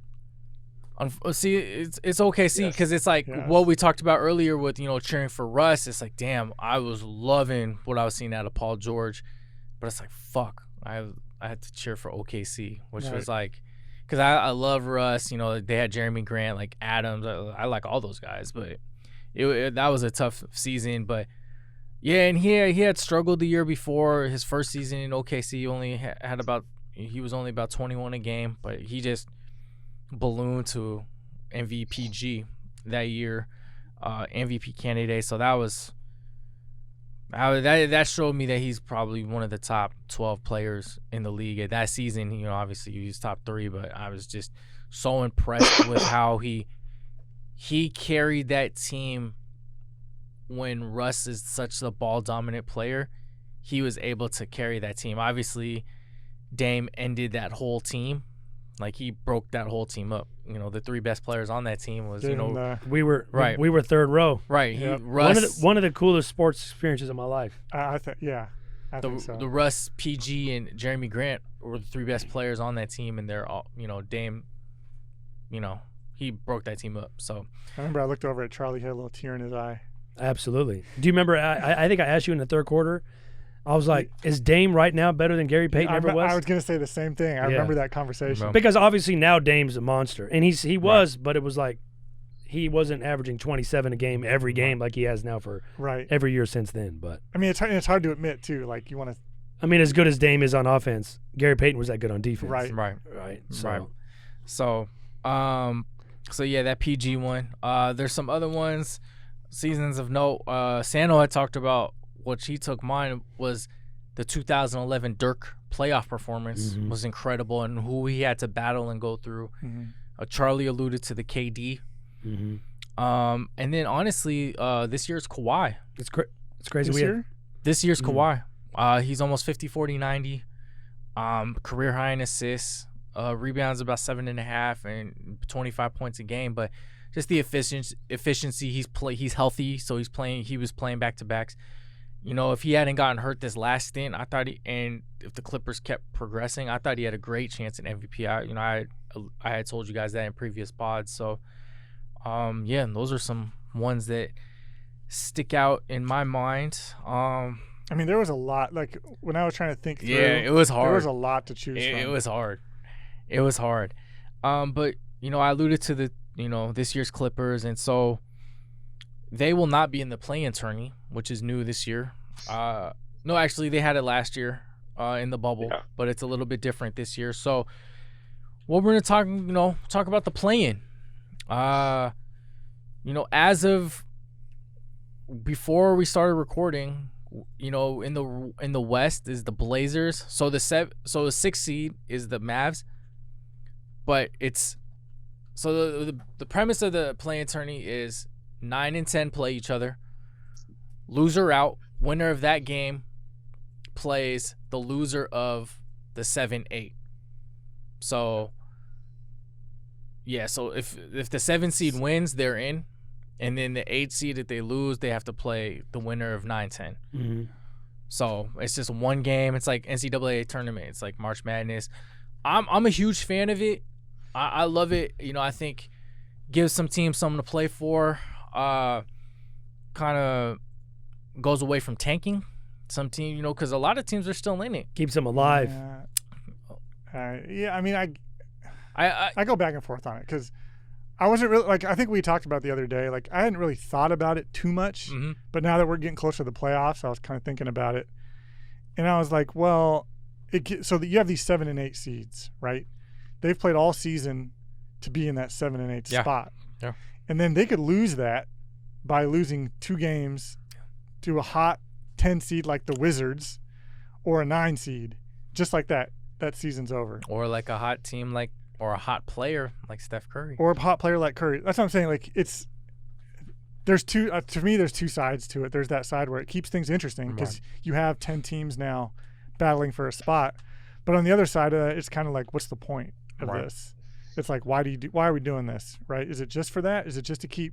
A: See, it's OKC because it's like what we talked about earlier with cheering for Russ. It's like, damn, I was loving what I was seeing out of Paul George, but it's like, fuck, I had to cheer for OKC, which was like, because I love Russ. They had Jeremy Grant, like Adams. I like all those guys, but that was a tough season. But yeah, and he had struggled the year before. His first season in OKC he was only about 21 a game, but he just ballooned to MVPG that year, MVP candidate. So that showed me that he's probably one of the top 12 players in the league at that season. Obviously he was top 3, but I was just so impressed with how he he carried that team when Russ is such a ball dominant player. He was able to carry that team. Obviously, Dame ended that whole team. Like, he broke that whole team up. You know, the 3 best players on that team was,
B: we were
A: right.
B: We were third row.
A: Right.
B: Yep.
A: Russ,
B: one of the coolest sports experiences of my life.
C: I think so.
A: The Russ, PG, and Jeremy Grant were the 3 best players on that team, and they're all, Dame, he broke that team up. So
C: I remember I looked over at Charlie, he had a little tear in his eye.
B: Absolutely. Do you remember? I think I asked you in the third quarter. I was like, "Is Dame right now better than Gary Payton ever was?"
C: I was going to say the same thing. I remember that conversation
B: because obviously now Dame's a monster, and he was, but it was like he wasn't averaging 27 a game every game like he has now for every year since then. But
C: I mean, it's hard to admit too. Like you want to.
B: I mean, as good as Dame is on offense, Gary Payton was that good on defense.
A: Right. So yeah, that PG one. There's some other ones, seasons of note. Sano had talked about, what she took mine was the 2011 Dirk playoff performance was incredible, and who he had to battle and go through. Charlie alluded to the KD. And then honestly, this year's Kawhi.
B: It's crazy.
A: This year's Kawhi. He's almost 50, 40, 90. Career high in assists. Rebounds about 7.5 and 25 points a game. But just the efficiency. He's healthy, so he was playing back to backs. If he hadn't gotten hurt this last stint, and if the Clippers kept progressing, I thought he had a great chance at MVP. I had told you guys that in previous pods. So, those are some ones that stick out in my mind.
C: I mean, there was a lot. Like when I was trying to think through,
A: it was hard.
C: There was a lot to choose from.
A: It was hard. But I alluded to the this year's Clippers, and so they will not be in the play-in tourney, which is new this year. No, actually, they had it last year in the bubble, but it's a little bit different this year. So, what we're gonna talk about the play-in. As of before we started recording, in the West is the Blazers. So the 6th seed is the Mavs, but it's the premise of the play-in tourney is 9 and 10 play each other. Loser out. Winner of that game plays the loser of the 7-8. So, so if the 7 seed wins, they're in. And then the 8 seed, if they lose, they have to play the winner of 9-10. So it's just one game. It's like NCAA tournament. It's like March Madness. I'm a huge fan of it. I love it. I think gives some teams something to play for. Kind of goes away from tanking. Some team, because a lot of teams are still in it.
B: Keeps them alive.
C: I mean, I go back and forth on it because I wasn't really I think we talked about the other day. Like I hadn't really thought about it too much, but now that we're getting closer to the playoffs, I was kind of thinking about it, and I was like, well, so that you have these 7 and 8 seeds, right? They've played all season to be in that 7 and 8 spot, and then they could lose that by losing 2 games to a hot 10 seed like the Wizards, or a 9 seed, just like that. That season's over.
A: Or like a hot team or a hot player like Steph Curry.
C: Or a hot player like Curry. That's what I'm saying. Like there's two, to me, there's 2 sides to it. There's that side where it keeps things interesting because you have 10 teams now battling for a spot. But on the other side of that, it's kind of like, what's the point of this? It's like, why are we doing this, right? Is it just for that? Is it just to keep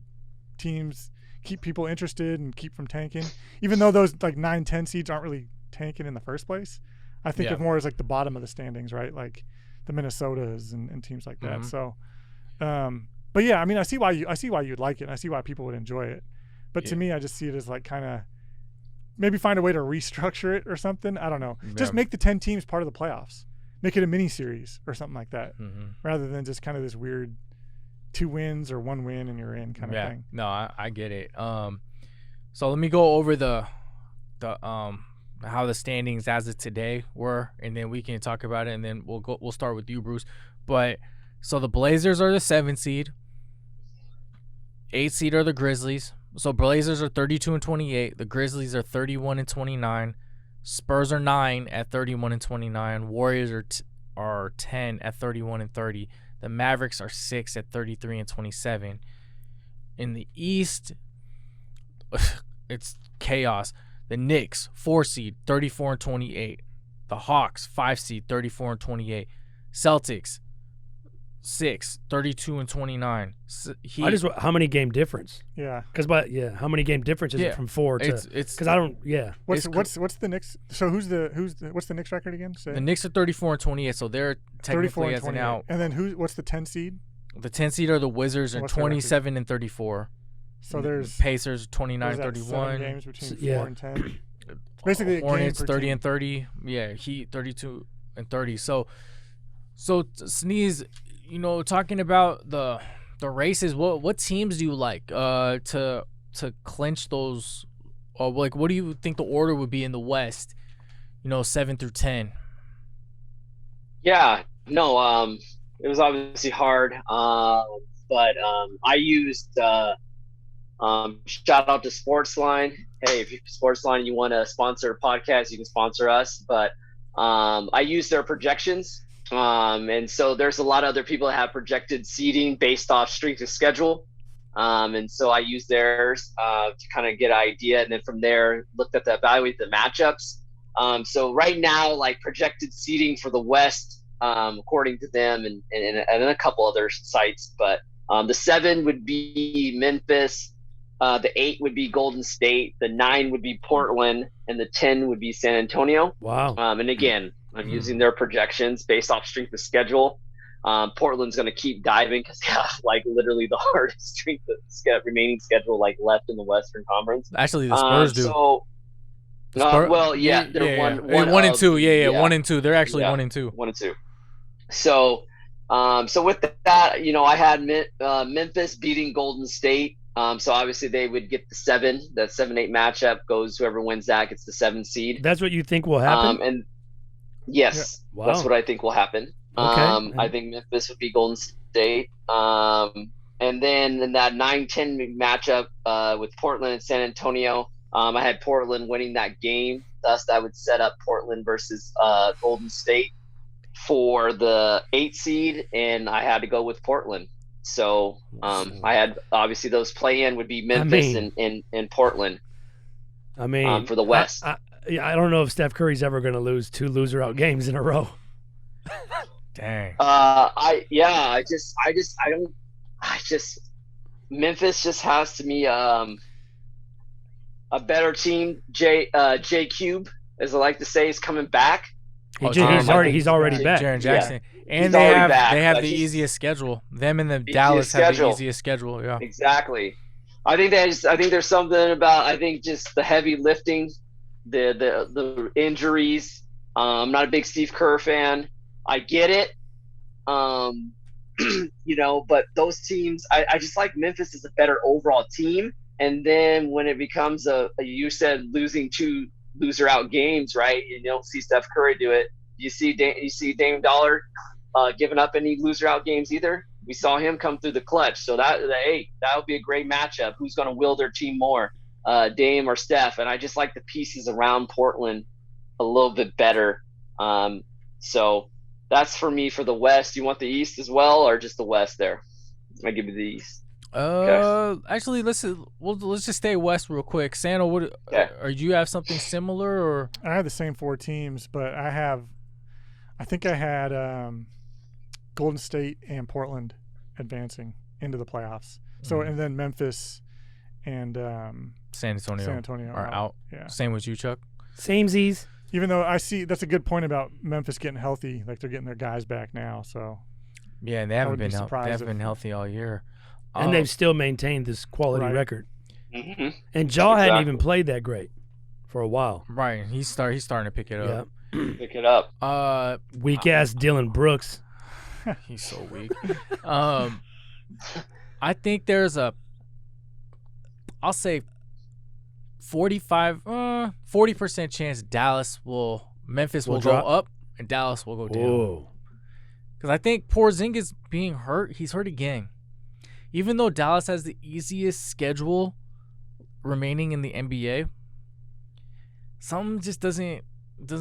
C: people interested and keep from tanking? Even though those 9, 10 seeds aren't really tanking in the first place. I think of more as like the bottom of the standings, right? Like the Minnesotas and teams like that. So, but yeah, I mean, I see why you'd like it. And I see why people would enjoy it. But to me, I just see it as like kind of maybe find a way to restructure it or something. I don't know. Just make the 10 teams part of the playoffs. Make it a mini series or something like that, rather than just kind of this weird 2 wins or 1 win and you're in kind of thing.
A: No, I get it. So let me go over the how the standings as of today were, and then we can talk about it, and then we'll start with you, Bruce. But so the Blazers are the 7 seed. 8 seed are the Grizzlies. So Blazers are 32 and 28. The Grizzlies are 31 and 29. Spurs are 9 at 31 and 29. Warriors are 10 at 31 and 30. The Mavericks are 6 at 33 and 27. In the East, it's chaos. The Knicks, 4 seed, 34-28. The Hawks, 5 seed, 34-28. Celtics, 6, 32-29.
B: How many game difference?
C: Yeah.
B: How many game difference is it from 4 to? Because I don't. Yeah.
C: What's the Knicks? So what's the Knicks record again?
A: The Knicks are 34-28, so they're technically as an out.
C: And then what's the 10 seed?
A: The 10 seed are the Wizards, and 27-34.
C: So there's
A: Pacers 29-31.
C: 7 games between 4 and 10. Basically,
A: Hornets
C: a game
A: 30-30. Yeah, Heat 32-30. So Sneeze, talking about the races, what teams do you like to clinch those? Or like, what do you think the order would be in the West? 7 through 10.
D: Yeah, no, it was obviously hard, but I used shout out to Sportsline. Hey, if you're Sportsline, you want to sponsor a podcast, you can sponsor us. But I use their projections, and so there's a lot of other people that have projected seeding based off strength of schedule, and so I used theirs to kind of get an idea, and then from there looked at evaluate the matchups. So right now, like projected seeding for the West, according to them and a couple other sites, but the 7 would be Memphis, the 8 would be Golden State, the 9 would be Portland, and the 10 would be San Antonio.
B: Wow.
D: And again, I'm using their projections based off strength of schedule. Portland's going to keep diving because they have like literally the hardest strength of remaining schedule like left in the Western Conference.
A: Actually, the Spurs do.
D: So, they're
A: 1 and 2. Yeah, 1 and 2. They're actually 1 and 2.
D: 1 and 2. So with that, I had Memphis beating Golden State. So obviously they would get the 7. That 7-8 matchup goes. Whoever wins that gets the 7 seed.
B: That's what you think will happen.
D: And yes,
B: Wow.
D: That's what I think will happen.
B: Okay.
D: I think Memphis would be Golden State. And then in that 9-10 matchup with Portland and San Antonio, I had Portland winning that game. Thus, that would set up Portland versus Golden State for the 8 seed, and I had to go with Portland. So I had obviously those play-in would be Memphis and Portland. For the West.
B: I don't know if Steph Curry's ever going to lose 2 loser-out games in a row.
A: Dang.
D: Memphis just has to be a better team. J Cube, as I like to say, is coming back.
B: He's already back.
A: Jaren Jackson.
D: Yeah.
A: And they have the easiest schedule. Them and the Dallas have the easiest schedule. Yeah.
D: Exactly. I think there's something about just the heavy lifting, the injuries. I'm not a big Steve Kerr fan. I get it. But those teams, I just like Memphis as a better overall team. And then when it becomes you said losing 2 loser out games, right? You don't see Steph Curry do it. You see Dame Dollar giving up any loser out games either. We saw him come through the clutch. So that would be a great matchup. Who's going to will their team more, Dame or Steph? And I just like the pieces around Portland a little bit better. So that's for me for the West. You want the East as well, or just the West there? I give you the East.
A: Okay. Actually, let's just stay West real quick. Santa, or do you have something similar, or?
C: I have the same 4 teams, but I think I had Golden State and Portland advancing into the playoffs. So and then Memphis and
A: San Antonio are out.
C: Yeah.
A: Same with you, Chuck.
B: Samesies.
C: Even though I see that's a good point about Memphis getting healthy, like they're getting their guys back now. So
A: yeah, and they haven't been healthy all year.
B: And they've still maintained this quality record.
D: Mm-hmm.
B: And Ja hadn't even played that great for a while.
A: Right. He's starting to pick it up.
D: Pick it up.
B: Weak ass Dylan Brooks.
A: He's so weak. I think there's I'll say 40% chance Memphis will go up and Dallas will go down. Because I think Porzingis being hurt, he's hurt again. Even though Dallas has the easiest schedule remaining in the NBA, something just doesn't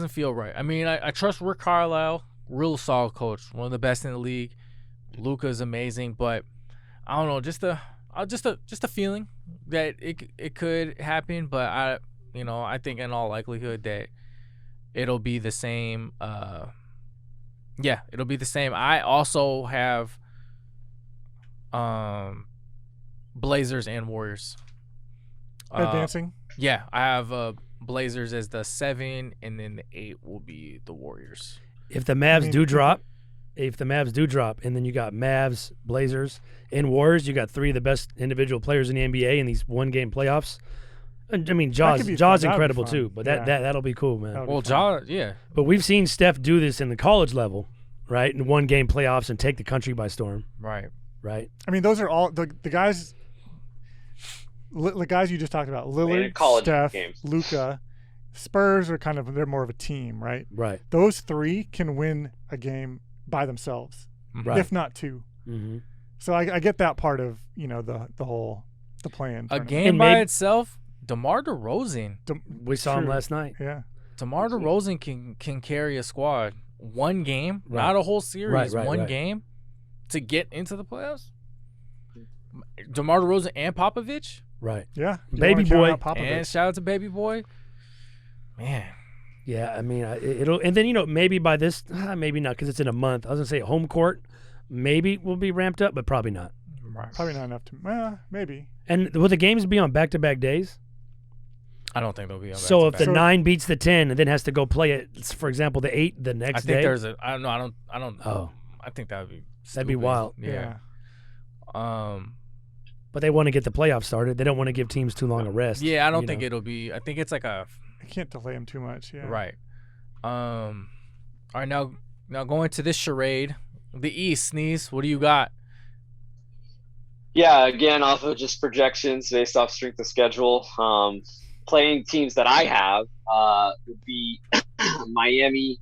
A: feel right. I mean, I trust Rick Carlisle, real solid coach, one of the best in the league. Luka is amazing, but I don't know, just just a feeling that it could happen, but I think in all likelihood that it'll be the same. It'll be the same. I also have Blazers and Warriors
C: advancing.
A: Yeah, I have Blazers as the 7, and then the 8 will be the Warriors.
B: If the Mavs do drop, and then you got Mavs, Blazers, and Warriors, you got 3 of the best individual players in the NBA in these one-game playoffs. I mean, Jaw's incredible too, but that'll be cool, man.
A: Well, Jaw, yeah.
B: But we've seen Steph do this in the college level, right? In one-game playoffs and take the country by storm.
A: Right.
C: I mean, those are all the guys. The guys you just talked about, Lillard, Steph, Luka, Spurs are they're more of a team, right?
B: Right.
C: Those 3 can win a game by themselves,
B: right.
C: if not 2.
B: Mm-hmm.
C: So I get that part of the plan.
A: A game by itself, DeMar DeRozan.
B: We saw him last night.
C: Yeah.
A: DeMar DeRozan can carry a squad. One game, not a whole series. One game to get into the playoffs. DeMar DeRozan and Popovich.
B: Right.
C: Yeah.
B: Baby boy.
A: And shout out to Baby Boy. Man.
B: Yeah, I mean, it'll, and then maybe by this, maybe not because it's in a month. I was gonna say home court, maybe will be ramped up, but probably not.
C: Probably not enough to. Maybe.
B: And will the games be on back-to-back days?
A: I don't think they'll be on.
B: So if the 9 beats the 10 and then has to go play it, for example, the 8 the next day.
A: I think there's a. I don't know. I don't.
B: Oh.
A: I think that would be. Stupid.
B: That'd be wild.
A: Yeah.
B: But they want to get the playoffs started. They don't want to give teams too long a rest.
A: Yeah, I don't think it'll be. I think it's like a.
C: I can't delay them too much. Yeah.
A: Right. All right, now going to this charade, the East. Sneeze, what do you got?
D: Yeah, again, off of just projections based off strength of schedule. Playing teams that I have would be Miami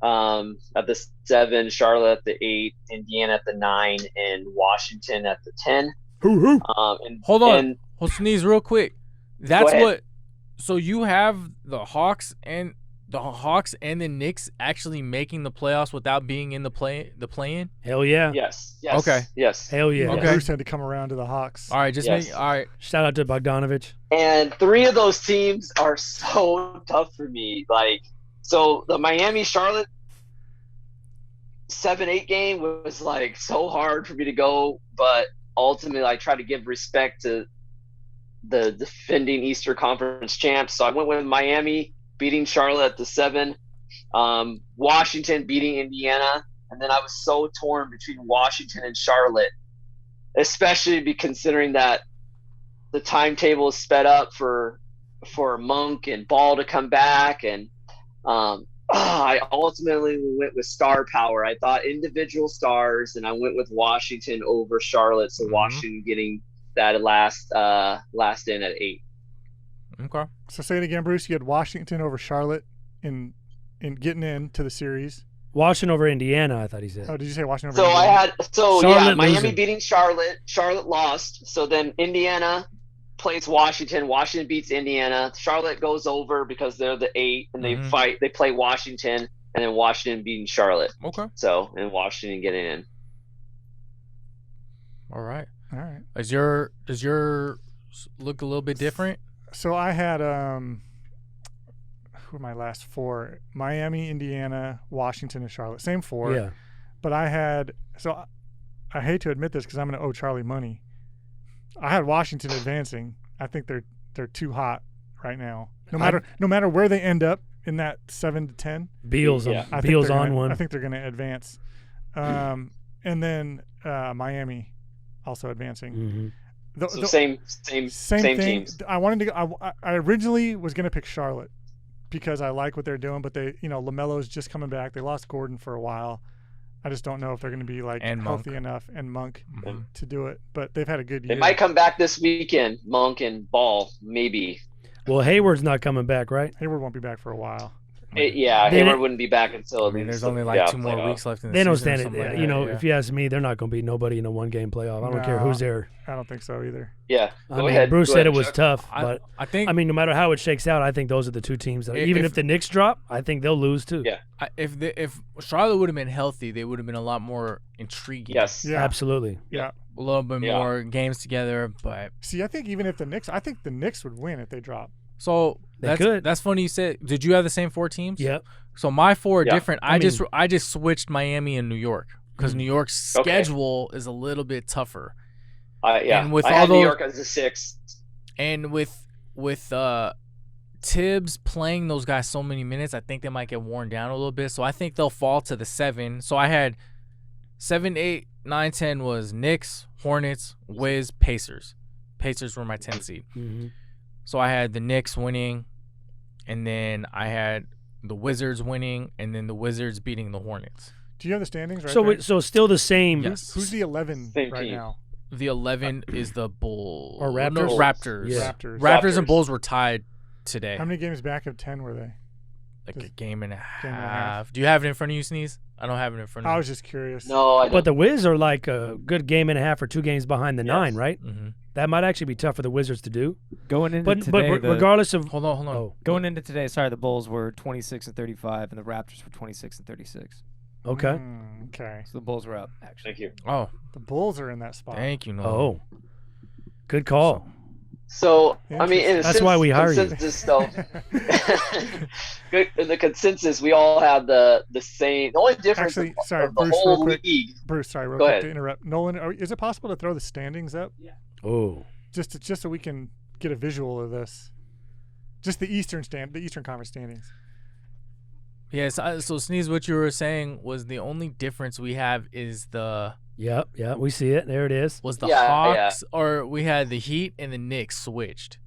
D: at the 7, Charlotte at the 8, Indiana at the 9, and Washington at the 10.
B: Hoo-hoo.
A: Hold on. Sneeze real quick. That's
D: what.
A: So you have the Hawks and the Knicks actually making the playoffs without being in the play-in?
B: Hell yeah.
D: Yes.
A: Okay.
D: Yes.
B: Hell yeah.
A: Okay.
C: Bruce had to come around to the Hawks.
A: All right, all right.
B: Shout out to Bogdanovich.
D: And 3 of those teams are so tough for me. So the Miami Charlotte 7-8 game was so hard for me to go, but ultimately I try to give respect to the defending Eastern Conference champs. So I went with Miami beating Charlotte at the 7, Washington beating Indiana, and then I was so torn between Washington and Charlotte, especially considering that the timetable is sped up for Monk and Ball to come back, and I ultimately went with star power. I thought individual stars, and I went with Washington over Charlotte. So Washington getting that last in at 8.
A: Okay.
C: So say it again, Bruce. You had Washington over Charlotte in getting into the series.
B: Washington over Indiana, I thought he said.
C: Oh, did you say Washington over
D: Indiana? Miami
B: losing.
D: beating Charlotte. Charlotte lost. So then Indiana plays Washington. Washington beats Indiana. Charlotte goes over because they're the 8, and they fight. They play Washington, and then Washington beating Charlotte.
A: Okay.
D: So, and Washington getting in.
A: All right.
C: Does
A: your look a little bit different?
C: So I had who were my last 4? Miami, Indiana, Washington, and Charlotte. Same 4.
B: Yeah.
C: But I had I hate to admit this because I'm going to owe Charlie money. I had Washington advancing. I think they're too hot right now. No matter where they end up in that 7 to 10.
B: Beal's on one.
C: I think they're going to advance. And then Miami also advancing.
D: Mm-hmm. Same thing. Teams.
C: I wanted to. I originally was going to pick Charlotte because I like what they're doing, but they, LaMelo's just coming back. They lost Gordon for a while. I just don't know if they're going to be healthy enough and Monk to do it. But they've had a good year.
D: They might come back this weekend, Monk and Ball, maybe.
B: Well, Hayward's not coming back, right?
C: Hayward won't be back for a while.
D: Hayward wouldn't be back until.
A: There's only 2 more weeks left in the season.
B: They don't stand it. If you ask me, they're not going to beat nobody in a one-game playoff. I don't care who's there.
C: I don't think so either.
D: Yeah.
B: Bruce said it was tough, but
A: I think.
B: no matter how it shakes out, I think those are the 2 teams that, even if the Knicks drop, I think they'll lose too.
D: Yeah.
A: If Charlotte would have been healthy, they would have been a lot more intriguing.
D: Yes.
C: Yeah.
B: Absolutely.
C: Yeah.
A: a little bit more games together. But
C: see, I think the Knicks would win if they drop.
A: So that's funny you said. Did you have the same 4 teams?
B: Yep.
A: So my 4 are different. I just switched Miami and New York because New York's schedule is a little bit tougher.
D: And with I had New York as a 6.
A: And with Tibbs playing those guys so many minutes, I think they might get worn down a little bit. So I think they'll fall to the 7. So I had 7, 8, 9, 10 was Knicks, Hornets, Wiz, Pacers. Pacers were my 10 seed.
B: Mm-hmm.
A: So I had the Knicks winning, and then I had the Wizards winning, and then the Wizards beating the Hornets.
C: Do you have the standings right
B: So still the same.
A: Yes.
C: Who's the 11 right now?
A: The 11 is the Bulls.
B: Or Raptors?
A: No, Raptors.
B: Yeah.
A: Raptors and Bulls were tied today.
C: How many games back of 10 were they?
A: Like a game and a half. Do you have it in front of you, Sneeze? I don't have it in front of me.
C: I was just curious.
D: No, I don't.
B: But the Wiz are like a good game and a half or 2 games behind the 9, right?
A: Mm-hmm.
B: That might actually be tough for the Wizards to do.
F: Going into today,
B: regardless of
A: hold on.
B: Oh.
F: Going into today, the Bulls were 26-35, and the Raptors were 26-36.
B: Okay.
C: Okay.
F: So the Bulls were up. Actually,
D: Thank you.
A: Oh,
C: the Bulls are in that spot.
A: Thank you. No.
B: Oh, good call.
D: So I mean, in
B: that's why we hire you.
D: Though, in the consensus, we all have the same. The only difference
C: Actually, sorry,
D: of the
C: Bruce,
D: whole
C: real quick.
D: league.
C: Bruce, sorry, real
D: Go
C: quick
D: ahead.
C: to interrupt. Nolan, is it possible to throw the standings up?
F: Yeah.
B: Oh.
C: Just so we can get a visual of this. Just the Eastern Conference standings.
A: Yes. So Sneeze, what you were saying was the only difference we have is the.
B: Yep, we see it. There it is.
A: Was the Hawks or we had the Heat and the Knicks switched?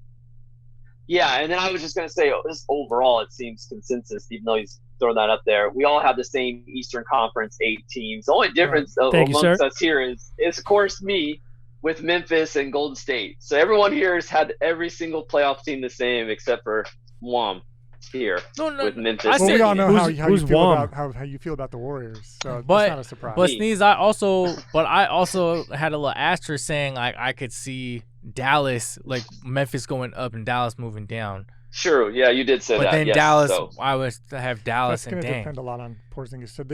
D: Yeah, and then I was just going to say, this overall, it seems consensus, even though he's throwing that up there. We all have the same Eastern Conference 8 teams. The only difference amongst us here is, of course, me with Memphis and Golden State. So everyone here has had every single playoff team the same except for Wom here with Memphis.
C: Well, we all know how you feel about the Warriors, so that's not a surprise.
A: But Sneeze, I also had a little asterisk saying I could see Dallas, like Memphis going up and Dallas moving down.
D: Sure, yeah, you did say that.
A: But then
D: yes,
A: Dallas, I would have Dallas
C: that's
A: and
C: Dame. That's going to depend a lot on Porzingis. So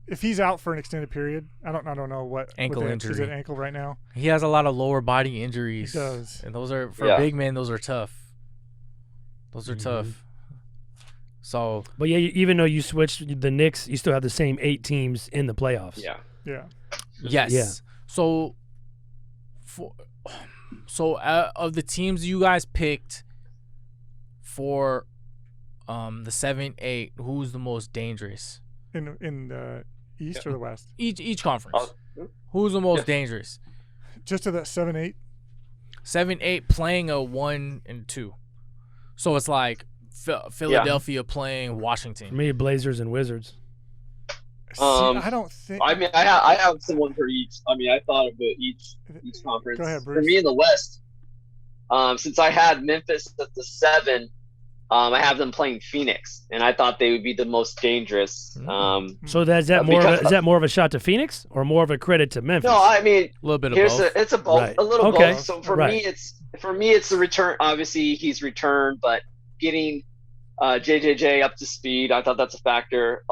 C: if he's out for an extended period, I don't know what
A: ankle injury.
C: Is it ankle right now?
A: He has a lot of lower body injuries.
C: He does,
A: and those are for big men. Those are tough. Those are tough. So,
B: but yeah, even though you switched the Knicks, you still have the same 8 teams in the playoffs.
C: Yeah.
A: Yes.
B: Yeah.
A: So of the teams you guys picked for the 7-8, who's the most dangerous?
C: In the East or the West?
A: Each conference. Who's the most dangerous?
C: Just to that 7-8.
A: 7-8 playing a 1 and 2. So it's like Philadelphia playing Washington.
B: For me, Blazers and Wizards.
C: I don't think.
D: I mean, I have someone for each. I mean, I thought of each conference.
C: Go ahead, Bruce.
D: For me in the West, since I had Memphis at the 7, I have them playing Phoenix, and I thought they would be the most dangerous.
B: So is that more of a shot to Phoenix or more of a credit to Memphis?
D: No, I mean,
A: a little bit of both.
D: It's a both,
B: right.
D: a little
B: okay.
D: both. So for me, it's the return. Obviously, he's returned, but getting JJJ up to speed, I thought that's a factor.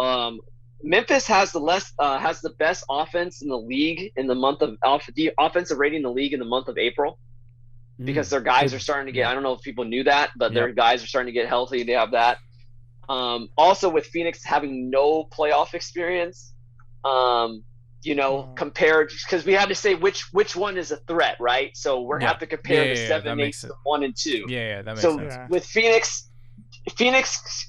D: Memphis has the best offense in the league in the month of the offensive rating in the league in the month of April, because their guys are starting to get. I don't know if people knew that, but their guys are starting to get healthy. They have that. Also, with Phoenix having no playoff experience, compared, because we had to say which one is a threat, right? So we have to compare the 7, 8 to 1 and 2.
A: Yeah, that makes sense.
D: So with Phoenix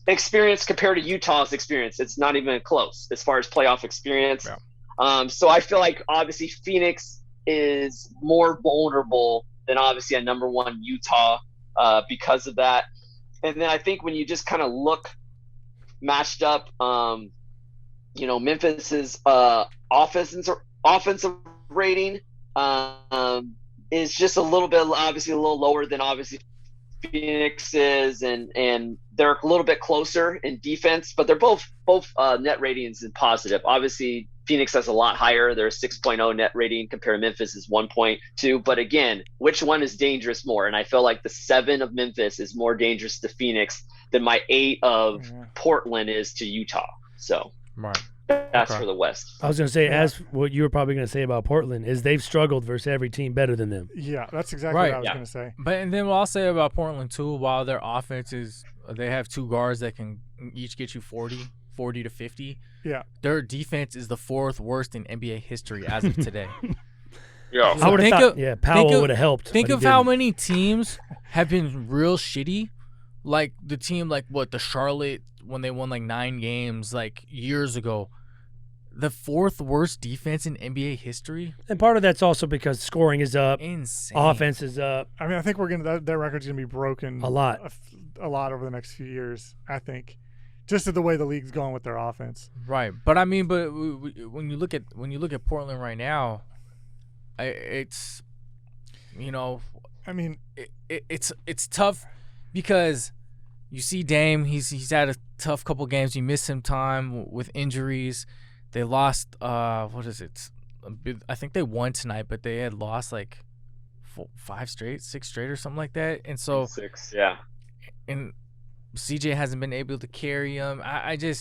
D: experience compared to Utah's experience, it's not even close as far as playoff experience. Yeah. So I feel like obviously Phoenix is more vulnerable than obviously a number 1 Utah because of that. And then I think when you just kind of look matched up, Memphis's offensive rating is just a little bit, obviously a little lower than obviously Phoenix is, and they're a little bit closer in defense, but they're both net ratings and positive. Obviously, Phoenix has a lot higher. They're a 6.0 net rating compared to Memphis is 1.2. But again, which one is dangerous more? And I feel like the 7 of Memphis is more dangerous to Phoenix than my 8 of Portland is to Utah. So That's for the West.
B: I was going to say, as what you were probably going to say about Portland, is they've struggled versus every team better than them.
C: Yeah, that's exactly what I was going to say.
A: But and then what I'll say about Portland too, while their offense is, they have 2 guards that can each get you 40 to 50.
C: Yeah.
A: Their defense is the 4th worst in NBA history as of today.
D: Yeah.
B: I would have thought, Powell would have helped.
A: Think of how many teams have been real shitty. Like the team, like the Charlotte, when they won like 9 games like years ago. The 4th worst defense in NBA history.
B: And part of that's also because scoring is up.
A: Insane.
B: Offense is up.
C: I mean, I think that record's going to be broken
B: a lot
C: over the next few years, I think. Just to the way the league's going with their offense.
A: Right. But I mean, when you look at Portland right now, it's,
C: I mean,
A: it's tough because you see Dame, he's had a tough couple games. You miss some time with injuries. They lost what is it? I think they won tonight, but they had lost like 6 straight or something like that. And so
D: 6, yeah.
A: And CJ hasn't been able to carry him. They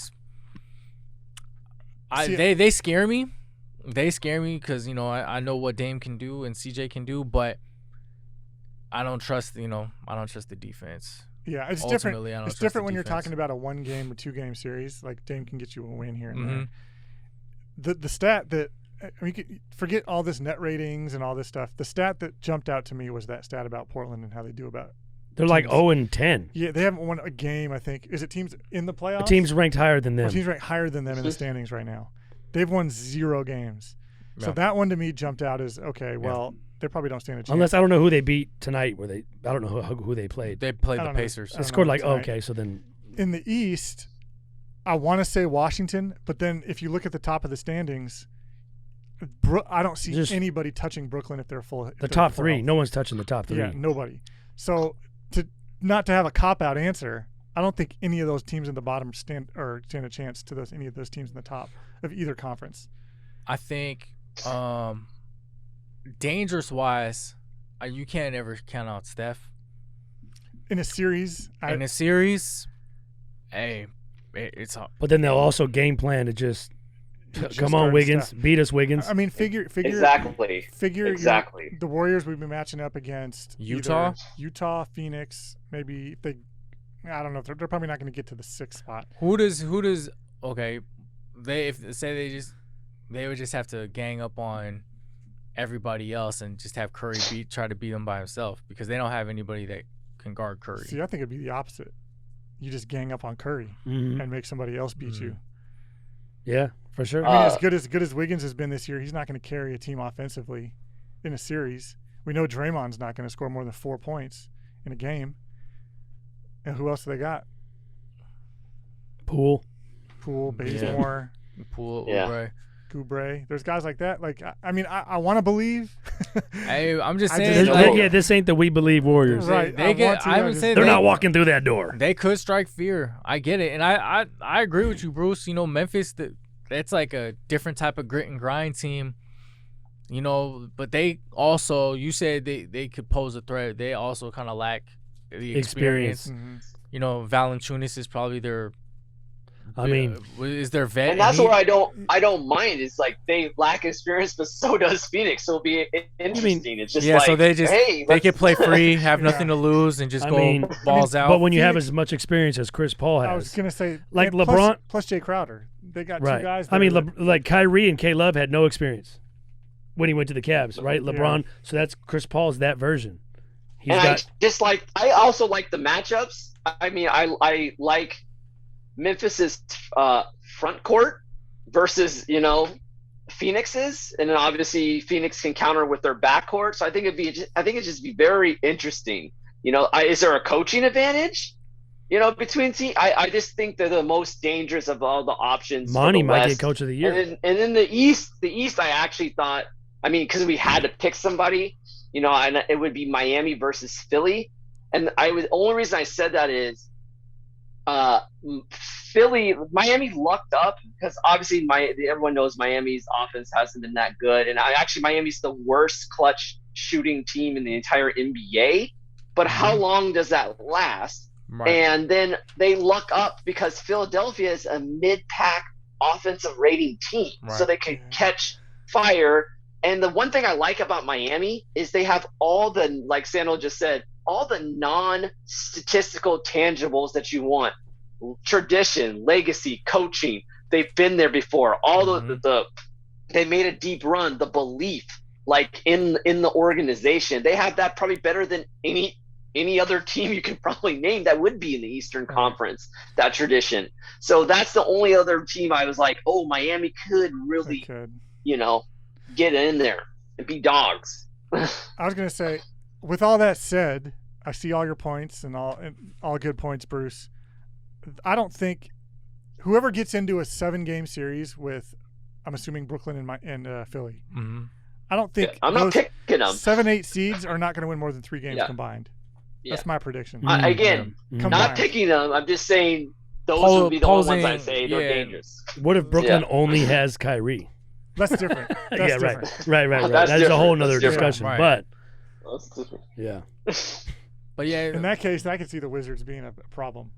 A: scare me. They scare me because I know what Dame can do and CJ can do, but I don't trust the defense.
C: Yeah, it's different. It's different when you're talking about a 1-game or 2-game series. Like Dame can get you a win here and there. The stat that forget all this net ratings and all this stuff. The stat that jumped out to me was that stat about Portland and how they do about.
B: They're like 0-10.
C: Yeah, they haven't won a game. I think is it teams in the playoffs?
B: A team's ranked higher than them.
C: Teams ranked higher than them in the standings right now. They've won 0 games. So that one to me jumped out as okay. Well, they probably don't stand a chance.
B: Unless I don't know who they beat tonight. I don't know who they played.
A: They played the Pacers.
B: They scored like okay. So then
C: in the East, I want to say Washington, but then if you look at the top of the standings, I don't see anybody touching Brooklyn if they're full.
B: The top 3, no one's touching the top 3.
C: Yeah, nobody. So not to have a cop-out answer, I don't think any of those teams in the bottom stand a chance to any of those teams in the top of either conference.
A: I think dangerous-wise, you can't ever count out Steph.
C: In a series,
A: hey, it's hard.
B: But then they'll also game plan to just come on, Wiggins,
C: stuff.
B: beat us, Wiggins.
C: I mean, figure
D: exactly.
C: The Warriors we've been matching up against
A: Utah,
C: Phoenix. Maybe I don't know. They're probably not going to get to the 6th spot.
A: Who does? Okay, they would just have to gang up on everybody else and just have Curry try to beat them by himself because they don't have anybody that can guard Curry.
C: See, I think it'd be the opposite. You just gang up on Curry and make somebody else beat you.
B: Yeah, for sure.
C: I mean, as good as Wiggins has been this year, he's not going to carry a team offensively in a series. We know Draymond's not going to score more than 4 points in a game. And who else do they got?
B: Poole,
C: Bazemore, Oubre. There's guys like that. Like, I mean, I want to believe.
A: Hey, I'm just saying.
B: This ain't the We Believe Warriors.
C: Right.
B: They're not walking through that door.
A: They could strike fear. I get it, and I agree with you, Bruce. Memphis, that's like a different type of grit and grind team. But they also, you said they could pose a threat. They also kind of lack the experience. Valanciunas is probably their. Is their vet?
D: And that's where I don't mind. It's like they lack experience, but so does Phoenix. So it'll be interesting. It's just
A: so they can play free, have nothing to lose, and just go balls out.
B: But when you have as much experience as Chris Paul has,
C: I was gonna say
B: like LeBron
C: plus Jay Crowder, they got 2 guys.
B: Like Kyrie and K-Love had no experience when he went to the Cavs, right? LeBron. So that's Chris Paul's that version.
D: I also like the matchups. I mean, I like Memphis's front court versus Phoenix's, and then obviously Phoenix can counter with their back court. So I think it'd just be very interesting. Is there a coaching advantage? Between teams, I just think they're the most dangerous of all the options.
B: Monty might get coach of the year.
D: And then the East, I actually thought, because we had to pick somebody, and it would be Miami versus Philly. And the only reason I said that is Miami lucked up because obviously everyone knows Miami's offense hasn't been that good. And Miami's the worst clutch shooting team in the entire NBA. But how long does that last? Right. And then they luck up because Philadelphia is a mid-pack offensive rating team, so they could catch fire. And the one thing I like about Miami is they have all the, like Sandal just said, all the non-statistical tangibles that you want. Tradition, legacy, coaching. They've been there before. All the they made a deep run. The belief, like in the organization, they have that probably better than any other team you could probably name that would be in the Eastern Conference. That tradition. So that's the only other team I was like, oh, Miami could really, get in there and be dogs.
C: I was gonna say, with all that said, I see all your points and all good points, Bruce. I don't think whoever gets into a 7-game series with, I'm assuming Brooklyn and Philly.
A: Mm-hmm.
C: I don't think
D: I'm not picking them.
C: 7-8 seeds are not going to win more than 3 games combined.
D: Yeah.
C: That's my prediction.
D: Again, not picking them. I'm just saying those would be the only ones I say they're dangerous.
B: What if Brooklyn only has Kyrie?
C: That's different. That's different.
B: Right. That's a whole nother discussion.
A: Right.
B: But
D: that's different.
B: Yeah.
A: But yeah,
C: in that case, I could see the Wizards being a problem.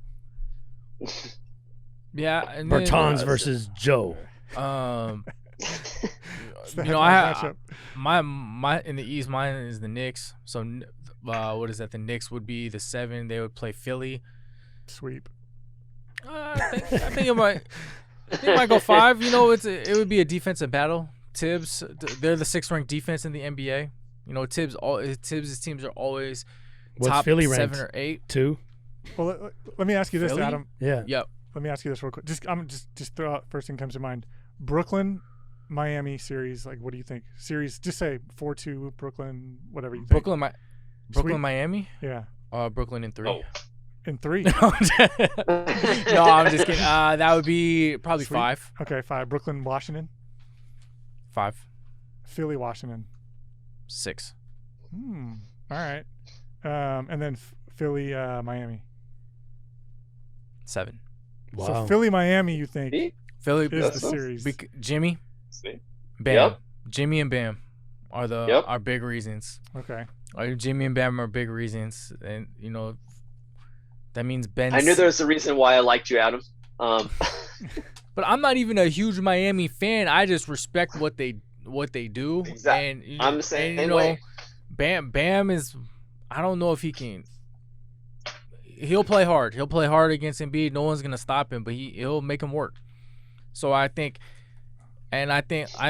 A: Yeah, and
B: Bertans versus Joe.
A: I my in the East, mine is the Knicks. So what is that? The Knicks would be the 7. They would play Philly.
C: Sweep.
A: I think it might. I think it might go 5. It would be a defensive battle. Tibbs, they're the 6th ranked defense in the NBA. Tibbs' teams are always top
B: Philly
A: 7
B: ranked?
A: or 8.
B: 2.
C: Well, let me ask you this,
A: Philly?
C: Adam.
B: Yeah.
A: Yep.
C: Let me ask you this real quick. Just throw out first thing comes to mind. Brooklyn, Miami series. Like, what do you think? Series. Just say 4-2 Brooklyn. Whatever you think.
A: Brooklyn, Miami.
C: Yeah.
A: Brooklyn in 3.
D: Oh.
C: In 3.
A: No, I'm just kidding. That would be probably
C: Sweet.
A: 5.
C: Okay, 5. Brooklyn, Washington.
A: 5.
C: Philly, Washington.
A: 6.
C: All right. And then Philly, Miami.
A: 7.
B: Wow.
C: So Philly, Miami, you think
A: Philly
C: is the series?
A: Jimmy,
D: See?
A: Bam,
D: Yep.
A: Jimmy and Bam are our big reasons.
C: Okay.
A: Jimmy and Bam are big reasons, and that means Ben.
D: I knew there was a reason why I liked you, Adam.
A: But I'm not even a huge Miami fan. I just respect what they do.
D: Exactly.
A: And
D: I'm the same way.
A: Bam is. I don't know if he can. He'll play hard. He'll play hard against Embiid. No one's gonna stop him, but he'll make him work. So I think I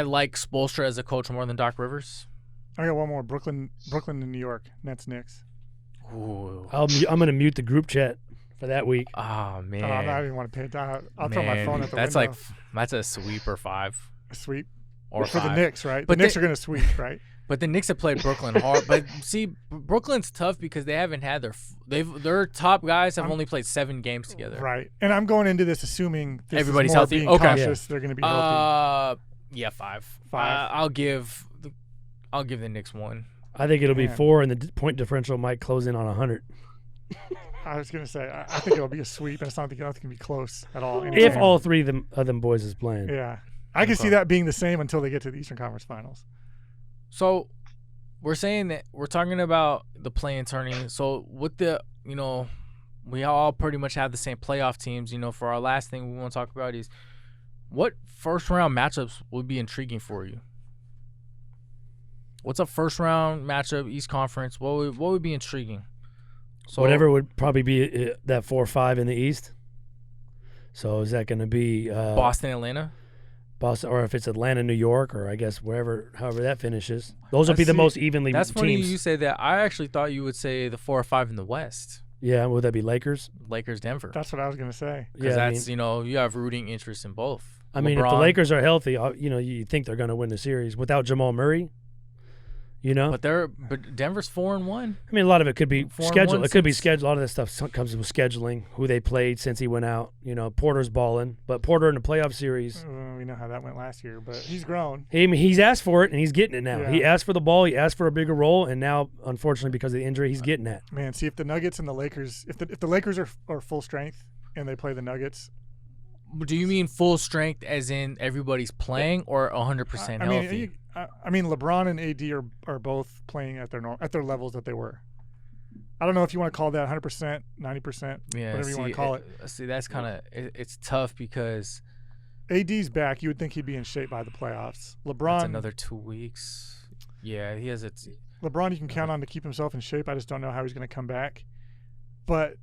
A: like Spoelstra as a coach more than Doc Rivers.
C: I got one more. Brooklyn and New York. Nets, Knicks.
A: Ooh.
B: I'm gonna mute the group chat for that week.
A: Oh man.
C: I don't even want to pay attention. I'll throw my phone at the
A: that's
C: window.
A: That's a sweep or 5.
C: A sweep.
A: Or
C: for
A: 5.
C: the Knicks, right?
A: But
C: the Knicks are gonna sweep, right?
A: But the Knicks have played Brooklyn hard. But see, Brooklyn's tough because they haven't had their top guys have only played 7 games together.
C: Right. And I'm going into this assuming
A: everybody's
C: is more
A: healthy.
C: Being
A: Okay.
C: cautious, they're going to be healthy.
A: Yeah, 5.
C: 5.
A: I'll give the Knicks 1.
B: I think it'll be 4, and the point differential might close in on 100.
C: I was going to say I think it'll be a sweep, and it's not going to be close at all.
B: If all 3 of them boys is playing.
C: Yeah. I can see that being the same until they get to the Eastern Conference Finals.
A: So we're saying that we're talking about the play-in tourney. So with we all pretty much have the same playoff teams. For our last thing we want to talk about is what first-round matchups would be intriguing for you? What's a first-round matchup, East Conference? What would be intriguing? So
B: whatever would probably be that 4-5 in the East. So is that going to be
A: Boston, Atlanta?
B: Boston, or if it's Atlanta, New York, or I guess however that finishes. Those will be the most evenly
A: That's
B: teams.
A: funny you say that. I actually thought you would say the 4 or 5 in the West.
B: Yeah, would that be Lakers?
A: Lakers, Denver.
C: That's what I was going to say.
A: Because that's, you have rooting interest in both.
B: I mean, if the Lakers are healthy, you think they're going to win the series without Jamal Murray. But
A: Denver's 4-1.
B: I mean, a lot of it could be scheduled. It could be scheduled. A lot of this stuff comes with scheduling, who they played since he went out. Porter's balling, but Porter in the playoff series.
C: We know how that went last year, but he's grown.
B: He's asked for it, and he's getting it now.
C: Yeah.
B: He asked for the ball. He asked for a bigger role, and now, unfortunately, because of the injury, he's getting that.
C: Man, see if the Nuggets and the Lakers, if the Lakers are full strength and they play the Nuggets.
A: Do you mean full strength as in everybody's playing or 100% healthy?
C: I mean, LeBron and AD are both playing at their levels that they were. I don't know if you want to call that 100%, 90%, whatever you want to call it.
A: See, that's kind of it's tough because
C: AD's back. You would think he'd be in shape by the playoffs. LeBron.
A: That's another 2 weeks. Yeah, he has it.
C: LeBron, you can count on to keep himself in shape. I just don't know how he's going to come back. But